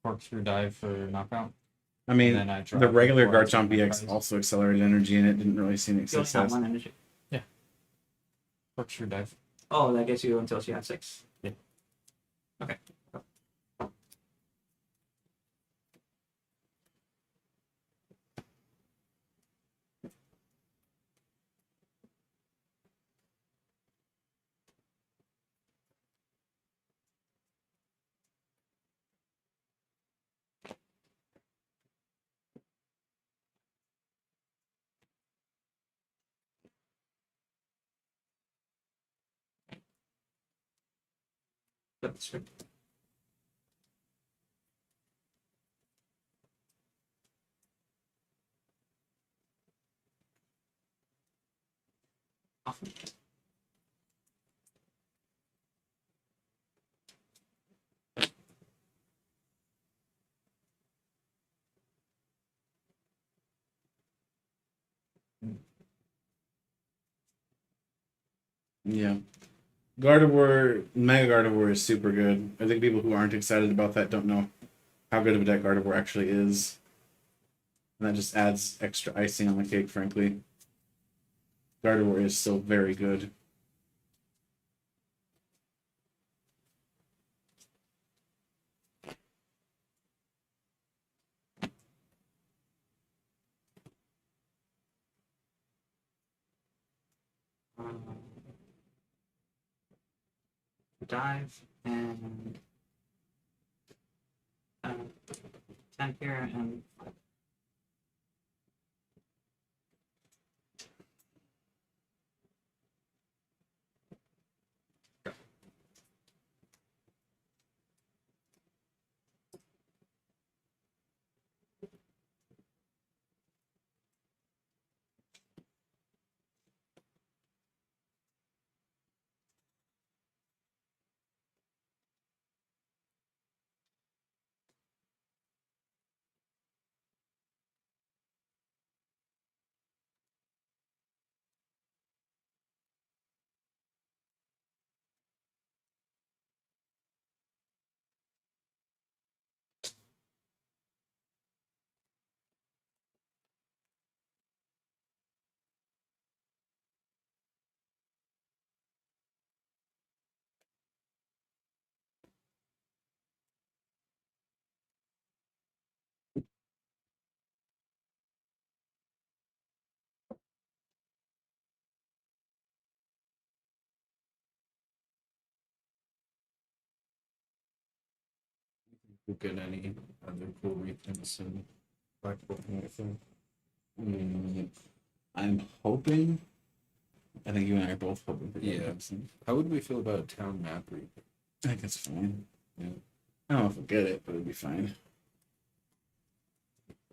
corkscrew dive for knockout. I mean, And then I the draw regular before I Garchomp take my EX prize. also accelerated energy, and it didn't really see any You only have success. one energy. Corkscrew dive. Oh, that gets you until she had 6. Yeah. Okay. That's good. Awesome. Yeah. Gardevoir, Mega Gardevoir is super good. I think people who aren't excited about that don't know how good of a deck Gardevoir actually is. And that just adds extra icing on the cake, frankly. Gardevoir is still very good. Um, dive and 10 here and We'll get any other cool reprints and black book and everything. I'm hoping. I think you and I are both hoping for Yeah. Gardevoir. How would we feel about a town map reprint? I think it's fine. Yeah. I don't know if we'll get it, but it'll be fine.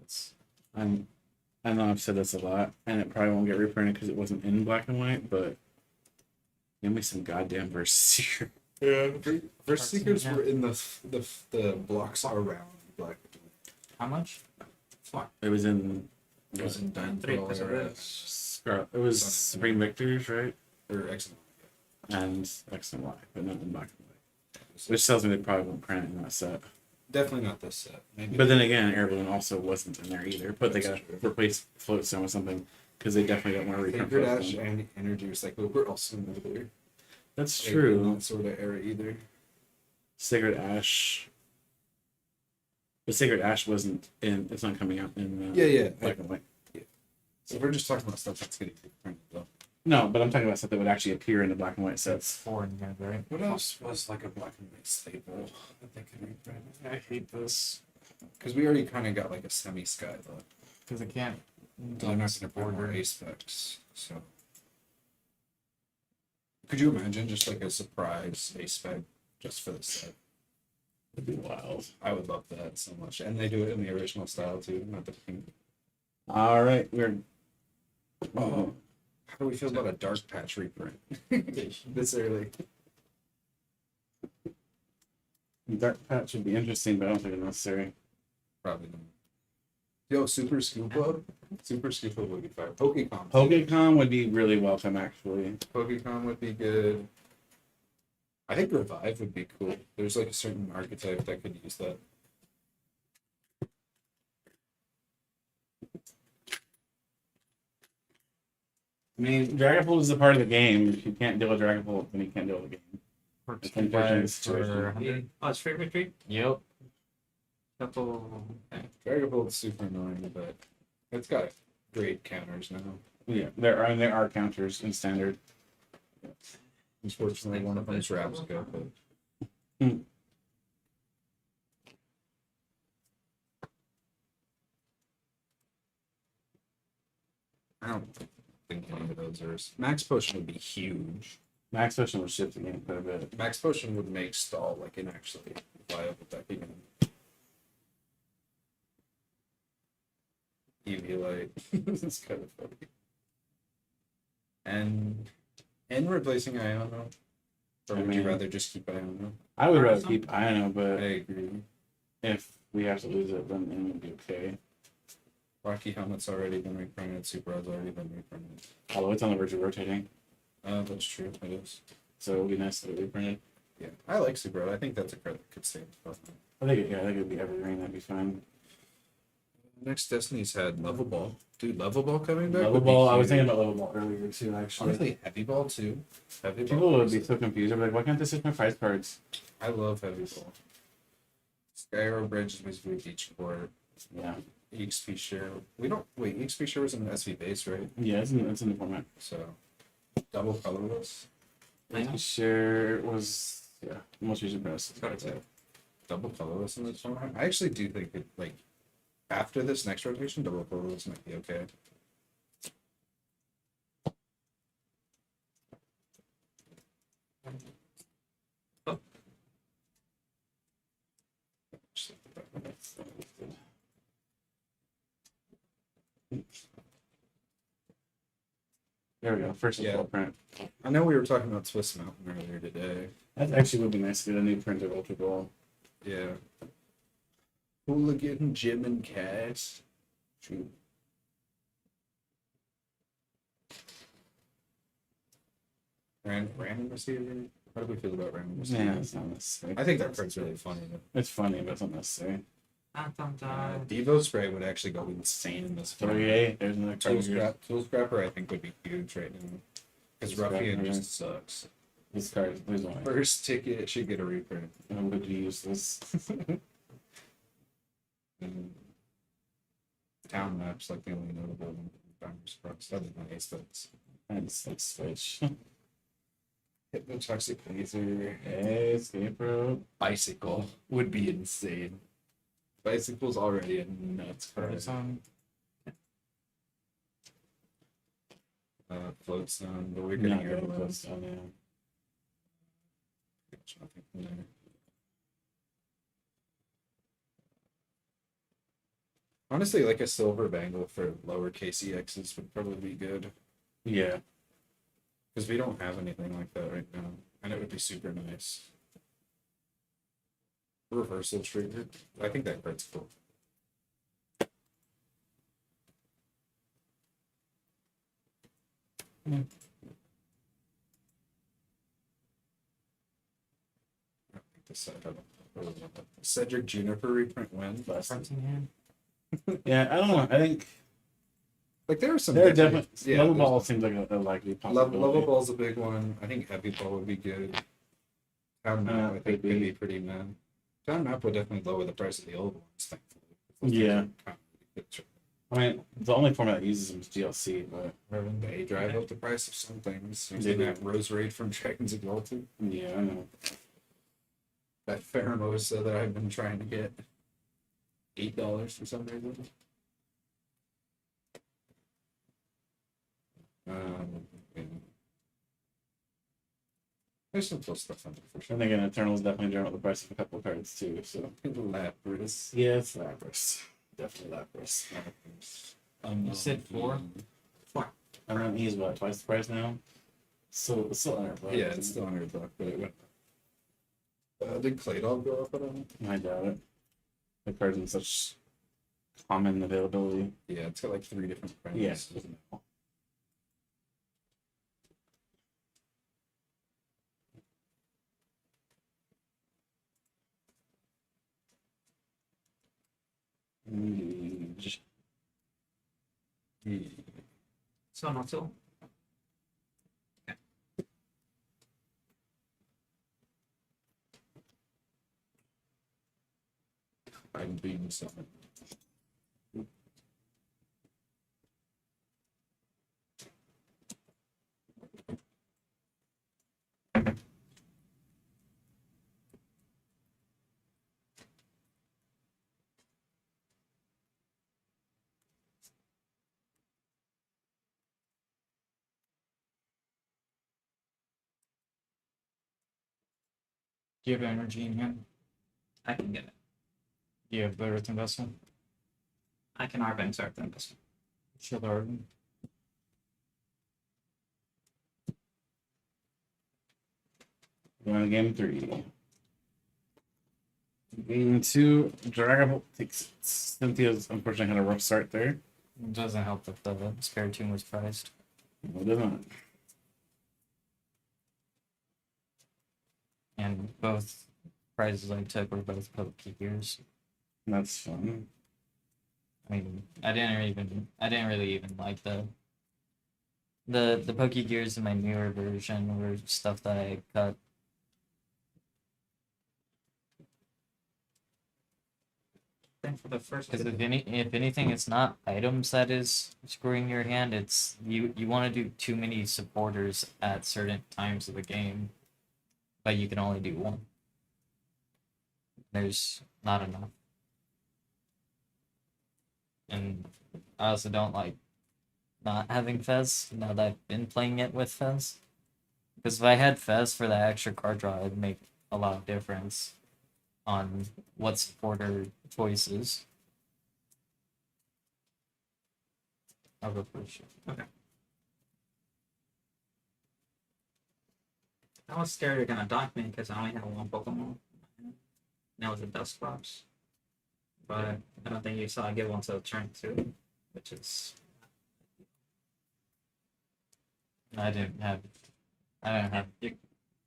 It's I know I've said this a lot, and it probably won't get reprinted because it wasn't in black and white, but give me some goddamn verses here. yeah. First seekers yeah. were in the blocks around black. How much? Fuck. It was in It was in Three, Dyneville because of or, this. It was Supreme Victors, right? or X. And X and Y, but not in black and white. Which tells me they probably won't print it in that set. Definitely not this set. Maybe. But then again, Air Balloon also wasn't in there either. But they That's gotta true. replace Floatstone with something because they definitely don't want to reprint Sacred Ash Floatstone. and Energy Recycle were also in there. That's Like, true. in that sort of era either. Sacred Ash. But Sacred Ash wasn't in. It's not coming out in Yeah. black and white. So we're just talking about stuff that's getting printed though. No, but I'm talking about stuff that would actually appear in the black and white sets. 4 in here, right? What else was like a black and white staple that they could reprint? I hate this Because we already kind of got like a semi sky though. because I can't. They're not going to print more A specs. So could you imagine just like a surprise A spec just for the set? It'd be wild. I would love that so much. And they do it in the original style too, not the pink. All right, we're. Oh, how do we feel about a dark patch reprint this early? Dark Patch would be interesting, but I don't think it's necessary. Probably not. Yo, Super Scoopa? Super Scoopa would be fire. Pokecom. Pokecom would be really welcome, actually. Pokecom would be good. I think Revive would be cool. There's like a certain archetype that could use that. I mean, Dragapult is a part of the game. If you can't deal with Dragapult, then you can't deal with the game. For It's 2 unfortunate bucks for situation. 100. Oh, it's free retreat? Yep. Couple. Dragapult's super annoying, but it's got great counters now. Yeah, there are counters in standard. Unfortunately, one of them's Rabsco, but I don't think any of those are. Max Potion would be huge. Max Potion would shift the game quite a bit. Max Potion would make Stall like an actually viable deck again. Eviolite. It's kind of funny. And replacing Iono. Or I would you mean- rather just keep Iono? I would rather keep Iono, I but agree. if we have to lose it, then it would be okay. Rocky Helmet's already been reprinted. Super Rod's already been reprinted. Although it's on the verge of rotating, That's true. It is. so it would be nice if it reprinted. Yeah, I like Super Rod. I think that's a card that could stay. I think it would be evergreen. That'd be fine. Next Destiny's had Level Ball. Dude, Level Ball coming back? Level would be ball. I was huge. thinking about level ball earlier too. Actually, Honestly, Heavy Ball too. Heavy Ball. people would be so confused. They'd be like, "Why can't this hit my prize cards?" I love Heavy Ball. Skyro Bridge is basically each court. Yeah, EXP share. We don't wait. EXP share was an SV base, right? yeah, it's in the format. So double colorless. I know. Sure was most recent press. Double colorless in this format. I actually do think it like after this next rotation, double colorless might be okay. There we go. First Yeah. full print. I know we were talking about Swiss Mountain earlier today. That actually would be nice to get a new printed Ultra Ball. Yeah. Hooligan, Jim, and Cass. True. Random receiver. How do we feel about random receiver? Yeah, it's not necessary. I think that card's really funny. It's funny, but it's not necessary. Devo Spray would actually go insane in this format. 38. There's another card. Tool Scrapper, I think, would be huge right now. Because Tool Ruffian Scrapper, just sucks. This card, please don't. First ticket should get a reprint. I'm going to use this. Town maps, like the only notable Bombers Cross, other than Ace Bets. And it's like switch. Hypnotoxic Laser. Hey, escape rope. Bicycle would be insane. Bicycle's already a nuts card. Float Stone, but we're getting Not air really balloons. close down, yeah. There's nothing from there. Honestly, like a silver bangle for lower KCXs would probably be good. Yeah. Because we don't have anything like that right now. And it would be super nice. Reversal trigger. I think that card's cool. I think this side, I don't know. Cedric Juniper reprint when? Yeah, I don't know. I think Like there are some. there are definitely- definitely. yeah, Level there's- ball seems like a likely possibility. Level Ball's a big one. I think Heavy Ball would be good. Town Map, I think, could be pretty mad. Town Map would definitely lower the price of the old ones, thankfully. Yeah. I mean, the only format that uses them is DLC, but They drive up the price of some things. They Using do. that Rose Raid from Dragons Exalted. yeah, I know. That Pheromosa that I've been trying to get. $8 for some reason. Yeah. There's some cool stuff on there for I sure. think an Eternal is definitely driving up the price of a couple of cards too. So Lapras. yeah, it's Lapras. Definitely Lapras. You said 4? I mean, he's what, twice the price now? So it's still under. Yeah, it's still under $1, but it went. Did Claydol go up at all? I doubt it. The card's in such common availability. Yeah, it's got like 3 different prints. Yeah. So not so. I'm being summoned. Do you have energy in hand? I can get it. Do you have the Earth Investment? I can Arbank start the investment. Shield Arden. Going to game 3. Game 2, Dragon Ball takes Cynthia's unfortunately had a rough start there. It doesn't help that the Spiritomb was priced. No, it doesn't. And both prizes I took were both Pokegears. That's fun. I mean, I didn't really even like the Pokegears in my newer version were stuff that I cut. Then for the first Because if anything, it's not items that is screwing your hand. It's you want to do too many supporters at certain times of the game, but you can only do one. There's not enough, and I also don't like not having Fez now that I've been playing it with Fez. Because if I had Fez for that extra card draw, it'd make a lot of difference on what supporter choices. I'll go first. I was scared you're gonna dock me because I only had one Pokemon. And that was a Dusclops. But I don't think you saw I give one to turn 2, which is I didn't have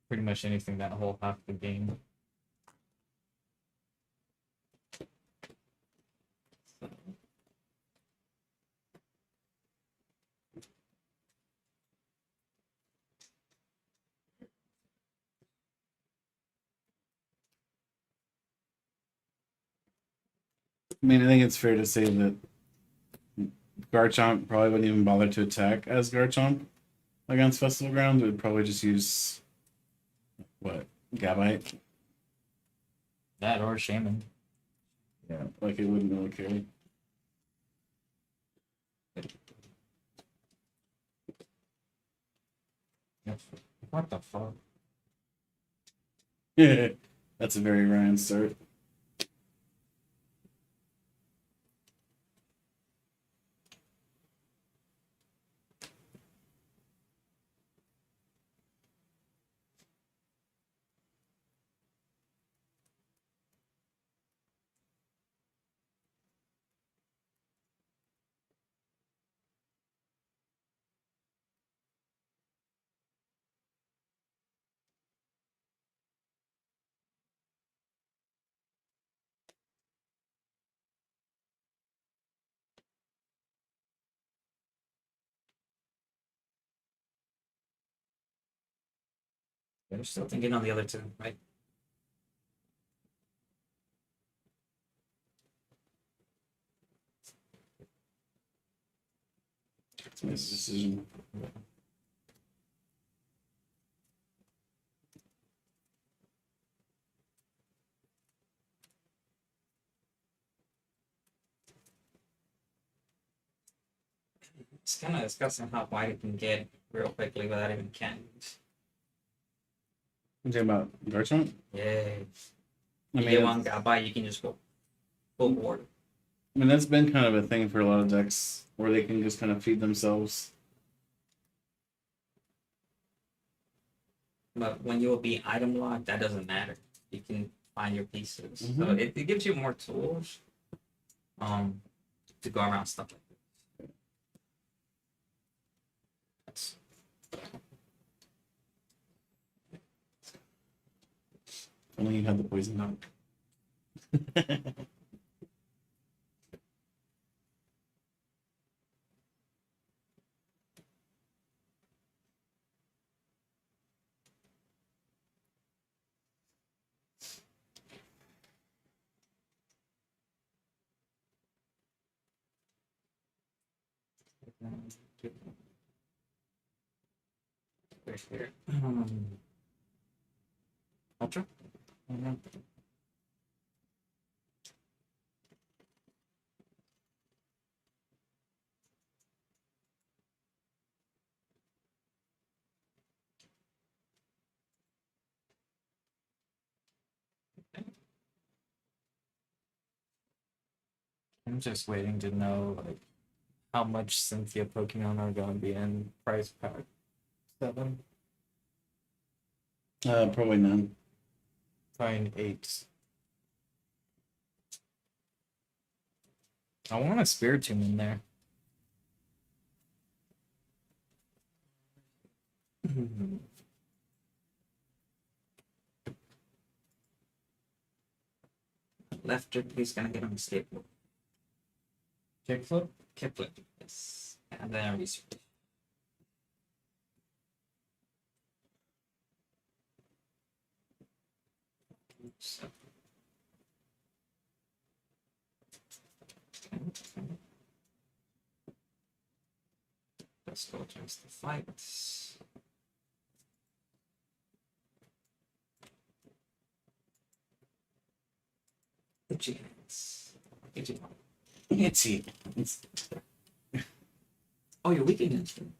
pretty much anything that whole half the game. So, I mean, I think it's fair to say that Garchomp probably wouldn't even bother to attack as Garchomp against Festival Grounds. It would probably just use what, Gabite? that or Shaman. Yeah, like it wouldn't really care. What the fuck? That's a very Ryan start. you're still thinking on the other 2, right? It's a nice decision. It's kind of disgusting how wide it can get real quickly without even cannons. You talking about Garchomp? Yeah. I You mean, get one guy by, you can just go full board. I mean, that's been kind of a thing for a lot of decks where they can just kind of feed themselves. But when you will be item locked, that doesn't matter. You can find your pieces. So Mhm. it gives you more tools to go around stuff like this. Only you had the poison knock. Right here. Ultra? I'm just waiting to know like how much Cynthia Pokemon are going to be in price pack 7. Probably none. Probably an 8. I want a Spiritomb in there. Left trip, he's gonna get on the skateboard. Kickflip. Kickflip, yes. And then research. So. Let's go against the fight. Itchy hands. Itchy. Itchy. Oh, you're weak against them.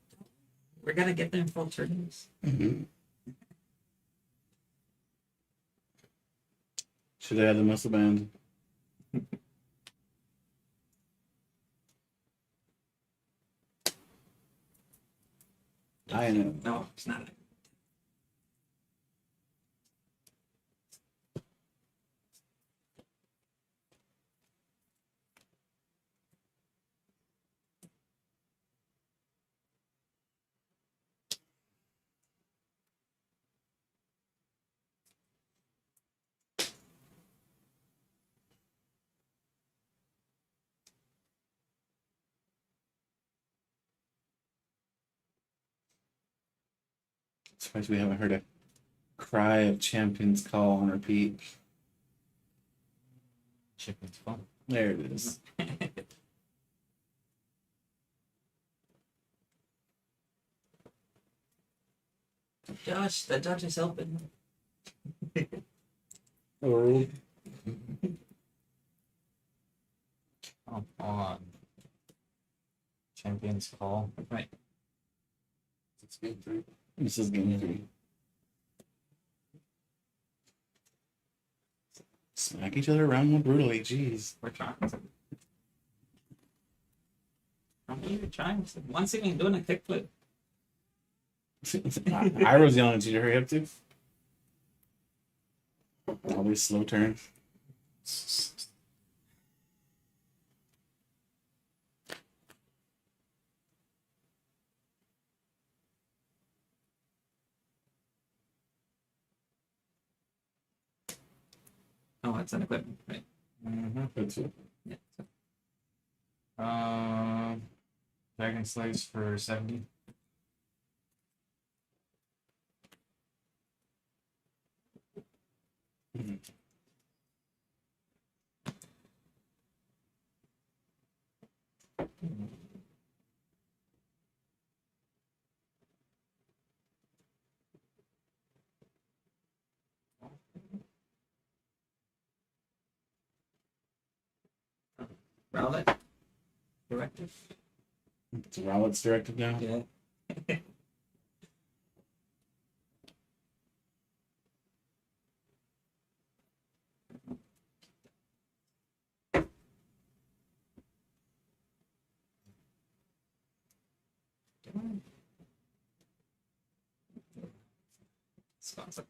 We're gonna get them full turns. Should have had the muscle band. I know. No, it's not. Surprised we haven't heard a cry of champions call on repeat. Chippen's fun. There it is. Josh, the judge is helping. Oh. Come on. Champions call. Right. It's game 3. This is game 3. Smack each other around more brutally, jeez. We're trying to. I'm even trying to. Once again, doing a kickflip. I was yelling at you to hurry up too. Always slow turn. Oh, it's an equipment, right? That's it. Yeah. Dragon Slays for 70. Rowlet. Directive. It's Rowlet's directive now. Yeah. Sounds like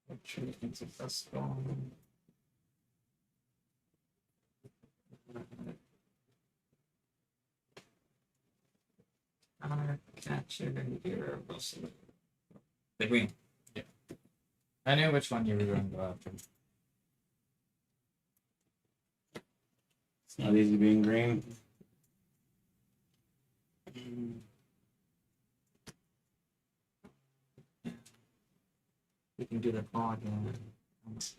Retreat into the storm. Catcher here, Russell. The green. I knew which one you were going to go after. It's not easy being green. We can do the claw again. It's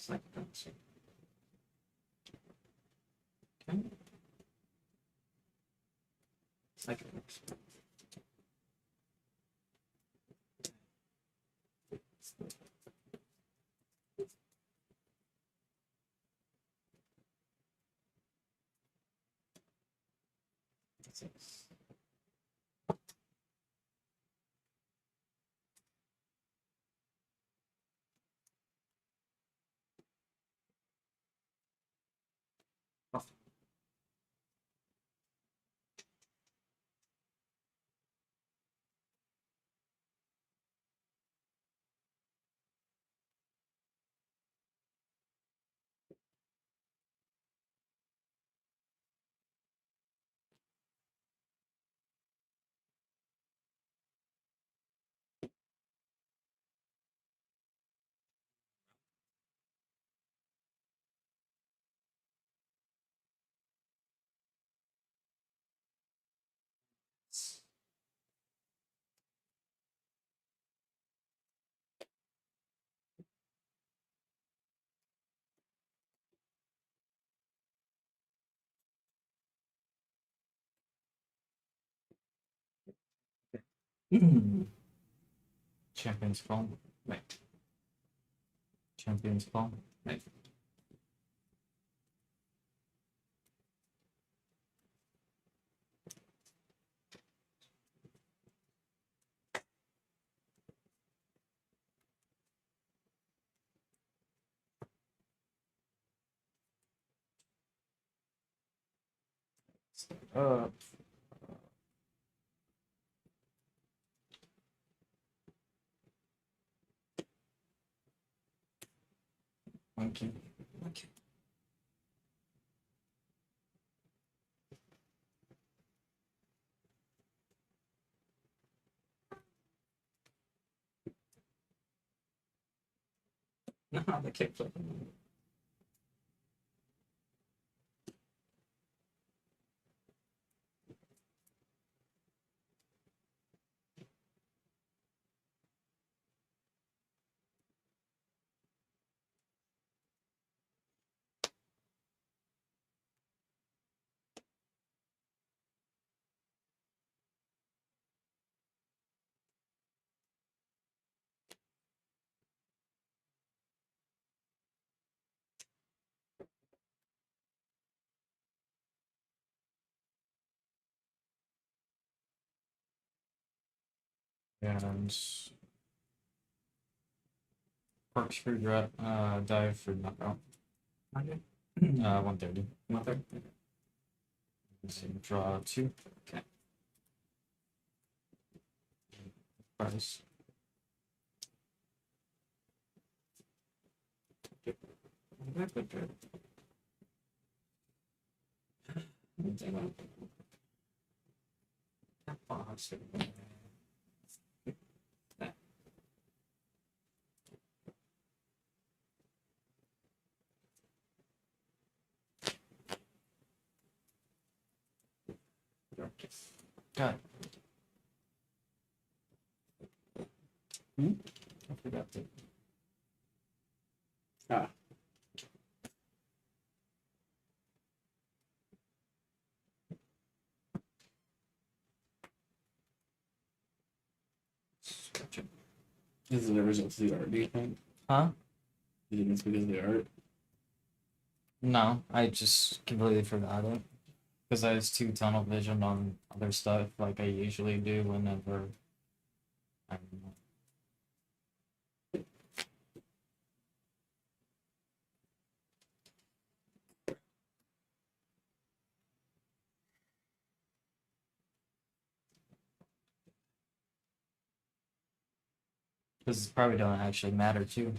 like that. Okay. It's like it works. Champion's Call. Right. Champion's Call. Right. Uh, Okay. Okay. No, the kickflip. and corkscrew dive for knockout. 100. 130. 130. So draw 2. Okay. Price. God. I forgot to. Ah. Is it a result of the art, do you think? Huh? Do you think it's because of the art? No, I just completely forgot it. Because I was too tunnel visioned on other stuff like I usually do whenever I'm. Because it probably don't actually matter too.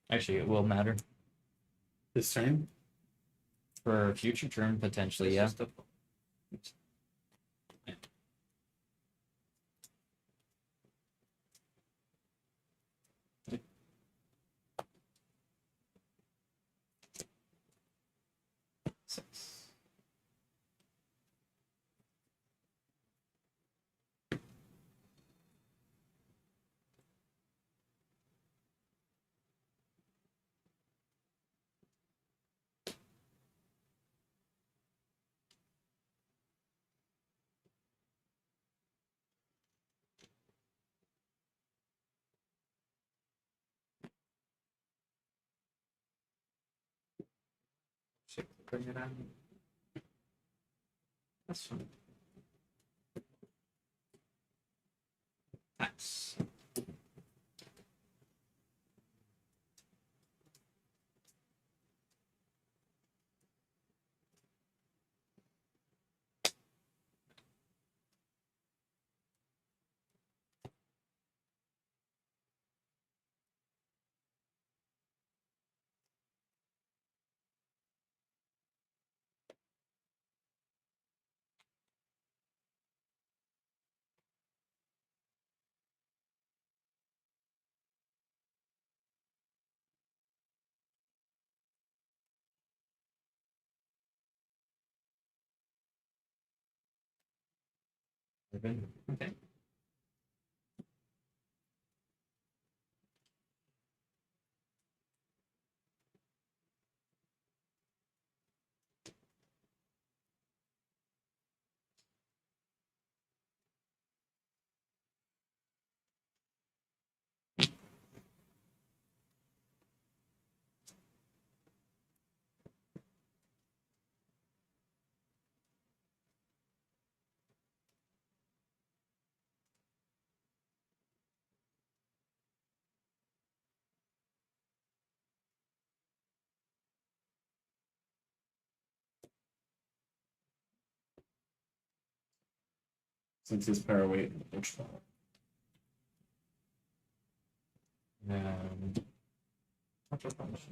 Actually, it will matter This turn? for a future term potentially. It's Yeah. just a- Six. Bring it on. That's fine. Nice. Okay. since his power weight.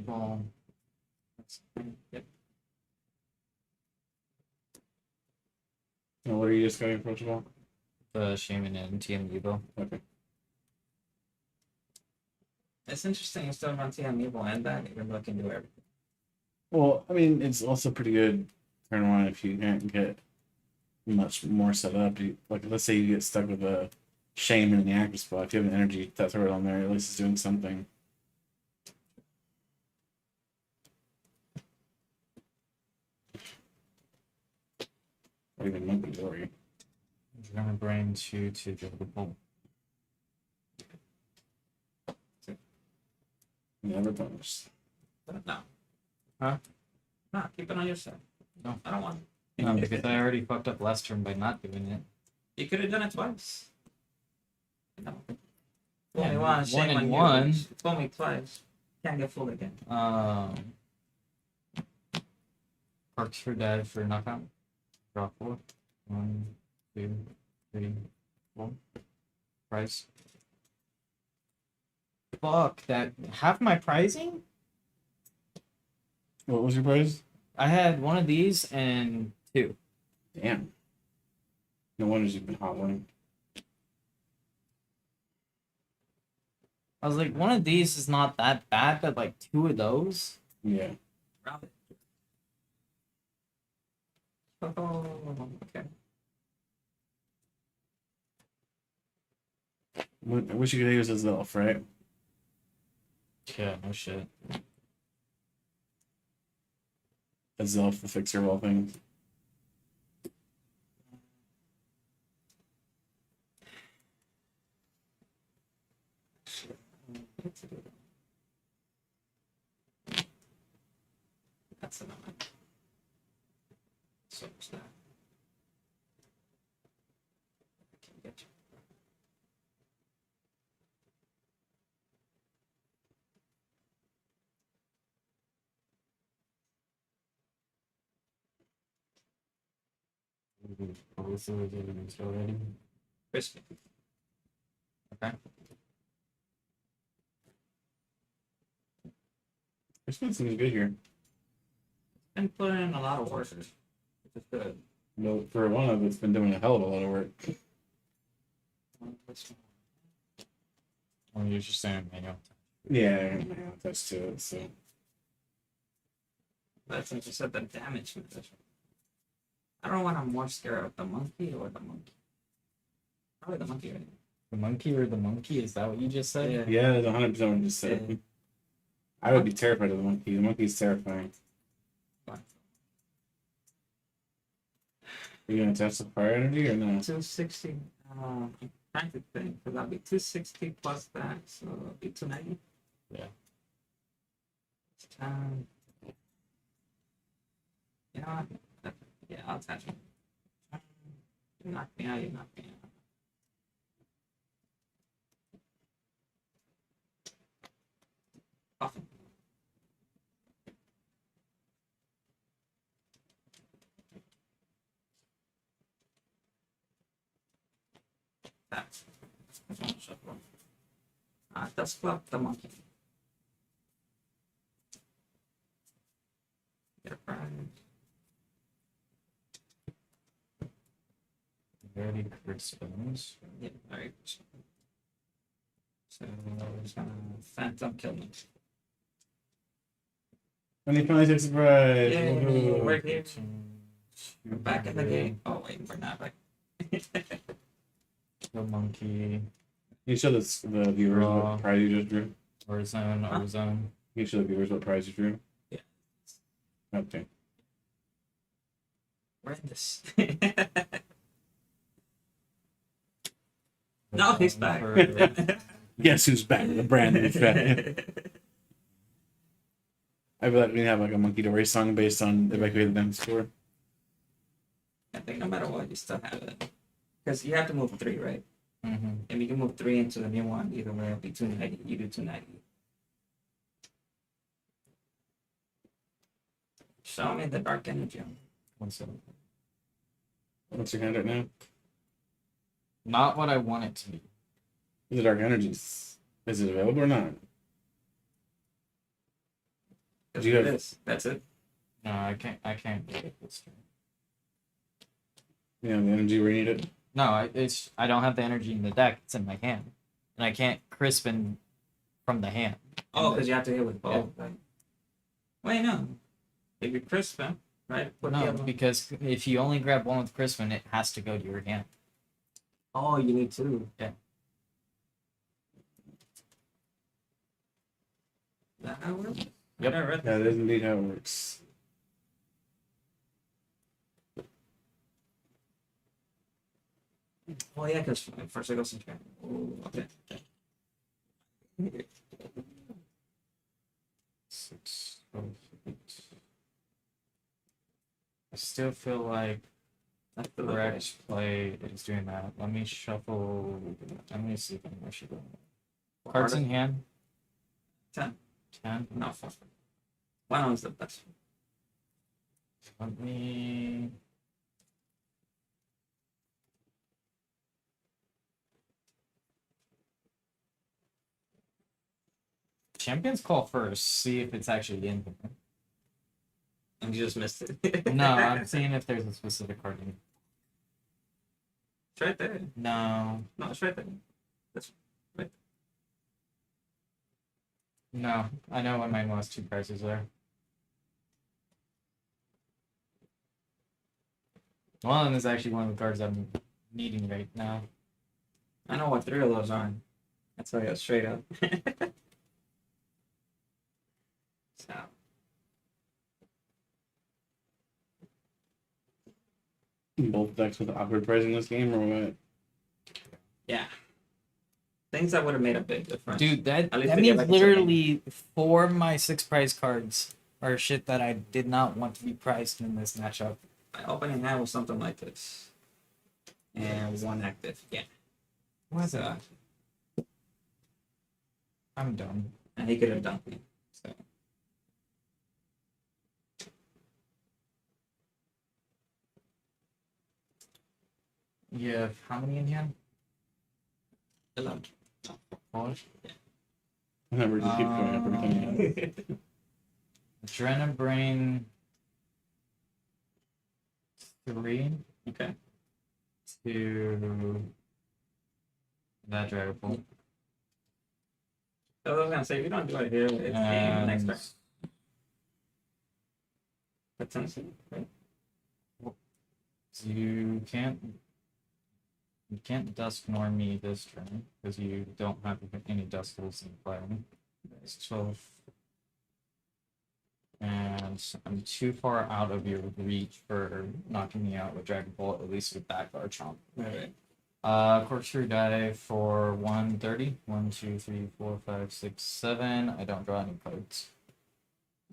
Well, Yep. Now, what are you just going for, Portugal? the Shaman and TM Evo. Okay. It's interesting you still run TM Evil and that you're looking to do everything. Well, I mean, it's also pretty good turn one if you can't get much more set up. Like, let's say you get stuck with a Shaman in the active spot. If you have an energy that throw it on there, at least it's doing something. Or even Monkey Dory. You're gonna bring two to the home. Never punished. No. Huh? No, keep it on your side. No. I don't want it. No, because I already fucked up last turn by not doing it. You could have done it twice. No. Yeah, Only one one, shame and on you. one. Fool me twice. Can't get fooled again. Parks for dead for knockout. Draw 4. 1, 2, 3, 4. Price. Fuck that. Half my pricing? What was your price? I had one of these and 2. Damn. No wonder you've been hot winning. I was like, one of these is not that bad, but like 2 of those? Yeah. Rob it. Oh, okay. I wish you could use this elf, right? Yeah, no shit. As elf, the fixer of all things. That's annoying. So what's that? I can't get you. Already. Crispy. Okay. This one seems good here. Been putting in a lot of work, which is good. No, for one of it's been doing a hell of a lot of work. Well, you're just saying manual. Yeah, that's to it. So But since you said the damage method, I don't know what I'm more scared of, the monkey or the monkey. Probably the monkey, right? The monkey or the monkey? Is that what you just said? yeah, that's 100% what you just said. Yeah. I would be terrified of the monkey. The monkey's terrifying. Fine. Are you gonna test the fire energy or no? 260. I'm trying to think, because that'll be 260 plus that, so it'll be 290. Yeah. You know what? Yeah, I'll touch it. You knock me out, you knock me out. Awesome. That's that's club the monkey. Get a prize. Very crisp spoons. Yeah, very good. So we're just gonna phantom kill me. And he finally takes a prize. Yay, Woohoo. we're here. We're back in the game. Oh wait, we're not back. The monkey. You show the viewers what prize you just drew. Warzone. Huh? Warzone. You show the viewers what prize you drew. Yeah. Okay. We're in this. No, he's back. Guess who's back with a brand new threat? I feel like we have like a Monkey Dory song based on Evacuated Them score. I think no matter what, you still have it. Because you have to move 3, right? Mm-hmm. And you can move 3 into the new one. Either way, it'll be 290. You do 290. Show me the dark energy. What's up? What's your hand right now? Not what I want it to be. The Dark Energies. Is it available or not? That's Do you what have- it is. That's it. No, I can't get it this turn. You know, the energy where you need it. No, I don't have the energy in the deck. It's in my hand, and I can't crispin from the hand. Oh, because you have to hit with both. Right? Wait, no. If you crisp him, right? Put the No, other one- because if you only grab one with crispin, it has to go to your hand. Oh, you need two. Yeah. Is that how it works? Yep. I never read That is indeed how it works. Oh yeah, because first it goes into oh, okay. 6, 12, 8. I still feel like That's the correct play is doing that. Let me shuffle. Let me see if I should go. Cards in hand. 10. 10. No, 4. One is the best. Let me. Champions call first. See if it's actually in here. And you just missed it. No, I'm seeing if there's a specific card in. It's right there. No, No, it's right there. no. I know what my last two prices are. One of them is actually one of the cards I'm needing right now. I know what 3 of those are. That's how I got straight up. So, Both decks with awkward price in this game, or what? yeah. Things that would have made a big difference. Dude, that At least that they get means back into the literally 4 of my 6 prize cards are shit that I did not want to be priced in this matchup. My opening hand was something like this. And 1 active. Yeah. What is So, that? I'm done. and he could have dunked me. So, You have how many in hand? 11. 4? I never just keep going up every time you have it. Adrenaline Brain 3 Okay. to that Dragon Ball. So I was gonna say, if you don't do it here, it's game next turn. Potentially, right? You can't dust nor me this turn because you don't have any dust tools in play. It's 12. And I'm too far out of your reach for knocking me out with Dragon Ball, at least with that Garchomp. Right. Corkscrew die for 130. 1, 2, 3, 4, 5, 6, 7. I don't draw any cards.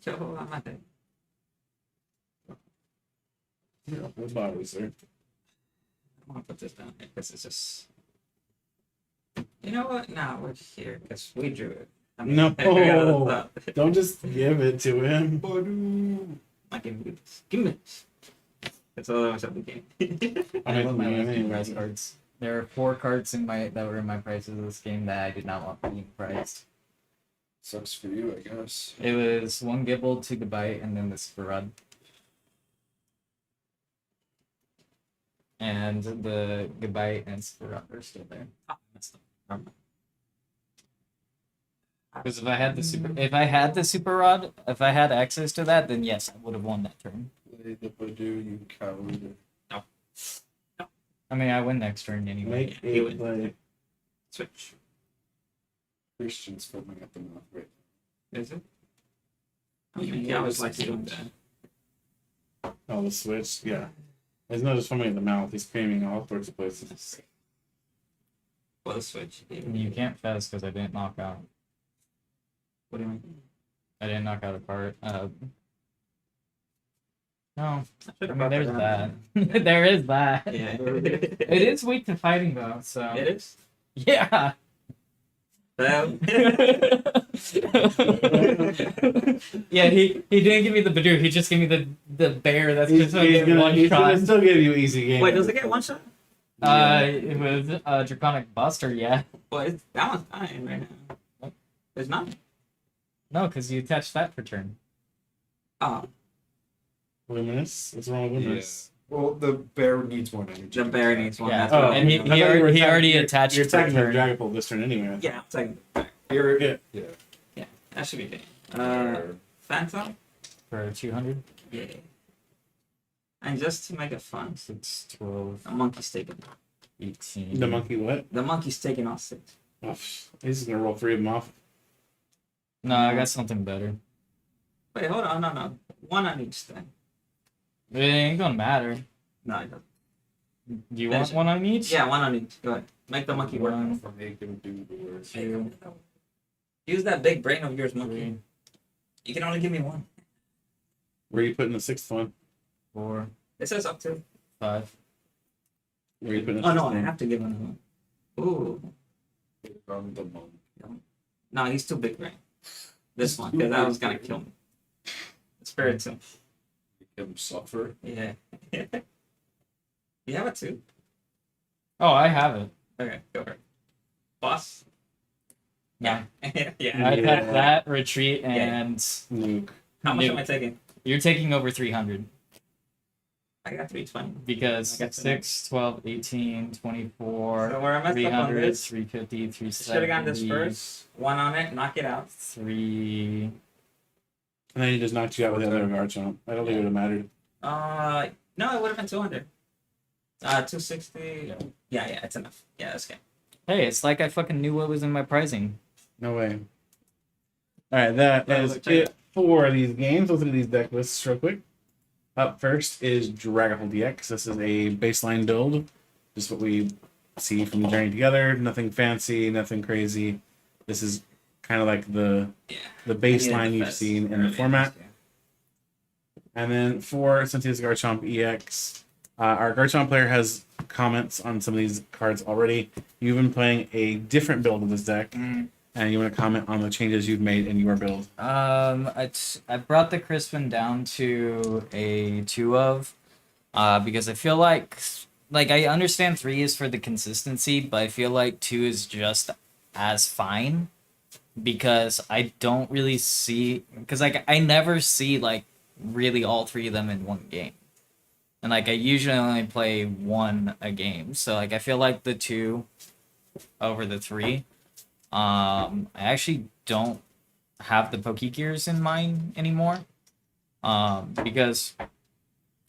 So I'm not there. What body, sir? I want to put this down here because it's just. You know what? No, we're here because we drew it. I No. I Don't just give it to him. give me this. Give me this. That's all I was at the game. I I love my mean, last two prize cards. There are 4 cards in my that were in my prices of this game that I did not want being priced. Sucks for you, I guess. It was 1 Gibble, 2 Goodbye, and then this Farad. And the Goodbye and Farad are still there. Oh, that's the- Because if I had the super rod, if I had access to that, then yes, I would have won that turn. Play the Badoo, you coward. I mean, I win next turn anyway. Make he a would. play. Switch. Christian's foaming at the mouth right Is it? I You mean, he always notice likes the doing switch. that. Oh, the switch. Yeah. It's not just foaming in the mouth. He's screaming all sorts of places. Well, the switch. You can't fez because I didn't knock out. What do you mean? I didn't knock out a card. No, I should I have mean, brought there's around. that. There is that. Yeah. It is weak to fighting though, so It is. yeah. Well, Yeah, he didn't give me the Badoo, he just gave me the bear that's He's just gonna gonna one shot. still give you easy game. wait, does it get one shot? It was Draconic Buster, yeah. Well, that one's dying right now. It's not. No, because you attached that for turn. Oh, Luminous. What's wrong with Yeah. Luminous? Well, the bear needs one energy. the bear needs one. Yeah. That's Oh, what and I he- know. I thought you were he attacking- already you're- attached You're for attacking the turn. Dragapult this turn anyway. Yeah, I'm taking it back. You're, Yeah. yeah. That should be good. Bear. Phantom? For 200. Yeah. And just to make it fun, 6, 12, a monkey's taking. 18. The monkey what? The monkey's taking all 6. Oh, he's just gonna roll 3 of them off. No, I got something better. Wait, hold on, no. One on each thing. It ain't gonna matter. No, it doesn't. Do you Finish want it. one on each? Yeah, one on each. Go ahead. Make the monkey work. One. Make him do the work. Two, Use that big brain of yours, monkey. 3, You can only give me one. Where are you putting the 6th one? 4, It says up to. 5. Where are you putting the Oh, 6th no, I one? have to give him one. Ooh. From the monk. No, he's too big brain. This one, because that was going to kill me. Spirit too. Make him suffer. Yeah. You have it too? Oh, I have it. Okay, go for it. Boss? Yeah. Yeah. I have that, retreat, and Luke. How much Nuke. am I taking? You're taking over 300 I got 320. because I got the 6, 12, 18, 24, So where I messed up on 300, this, 350, should have gotten this 370, first. One on it, knock it out. 3. And then he just knocked you out with the other Garchomp. I don't think it would have mattered. No, it would have been 200. 260. Yeah. Yeah, it's enough. Yeah, that's good. Hey, it's like I fucking knew what was in my pricing. No way. Alright, that Yeah, is look, check it for these games. Let's look at these deck lists real quick. Up first is Dragapult DX. This is a baseline build. Just what we see from the Journey Together. Nothing fancy, nothing crazy. This is kind of like the baseline you've seen in the format. And then for Cynthia's Garchomp EX, our Garchomp player has comments on some of these cards already. You've been playing a different build of this deck, and you want to comment on the changes you've made in your build. I brought the Crispin down to a 2 of, because I feel like I understand 3 is for the consistency, but I feel like 2 is just as fine, because I don't really see, because like I never see like really all 3 of them in one game, and like I usually only play 1 a game, so like I feel like the 2 over the 3. I actually don't have the Pokegears in mind anymore. Because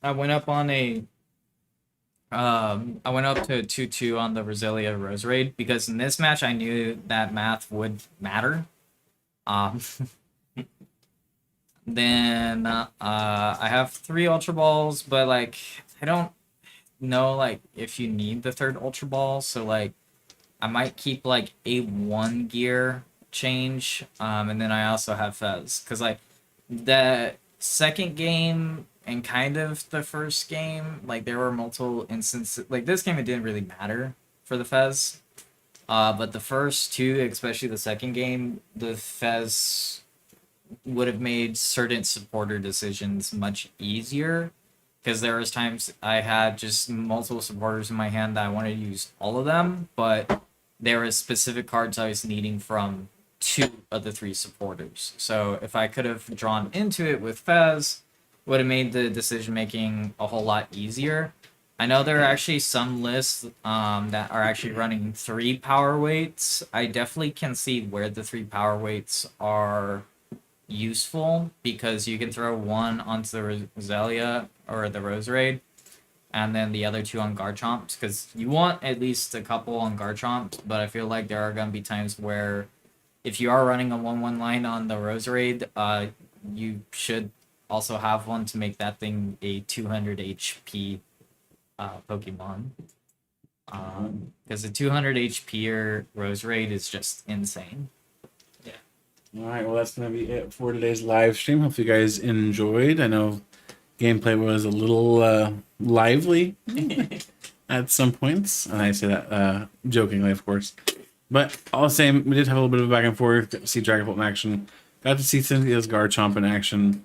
I went up on I went up to 2-2 on the Roselia Rose Raid, because in this match I knew that math would matter. Then I have 3 Ultra Balls, but like I don't know like if you need the 3rd Ultra Ball, so like I might keep like a 1 gear change, and then I also have Fez, because like the second game and kind of the first game, like there were multiple instances. Like this game, it didn't really matter for the Fez, but the first 2, especially the second game, the Fez would have made certain supporter decisions much easier, because there was times I had just multiple supporters in my hand that I wanted to use all of them, but there were specific cards I was needing from 2 of the 3 supporters. So if I could have drawn into it with Fez, would have made the decision making a whole lot easier. I know there are actually some lists that are actually running 3 power weights. I definitely can see where the 3 power weights are useful, because you can throw 1 onto the Roselia or the Rose Raid, and then the other 2 on Garchomp, because you want at least a couple on Garchomp, but I feel like there are going to be times where if you are running a 1-1 line on the Rose Raid, you should also have one to make that thing a 200 HP Pokemon. Because the 200 HP Rose Raid is just insane. All right, well, that's going to be it for today's live stream. Hope you guys enjoyed. I know gameplay was a little lively at some points, and I say that jokingly, of course. But all the same, we did have a little bit of a back and forth. Got to see Dragapult in action. Got to see Cynthia's Garchomp in action.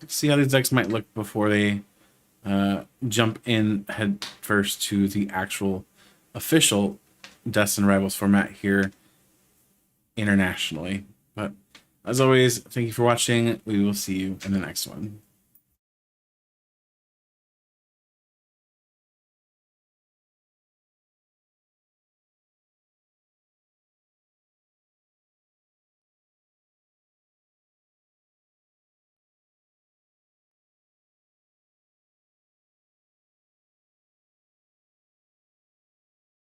See how these decks might look before they jump in head first to the actual official Destined Rivals format here internationally. But as always, thank you for watching. We will see you in the next one.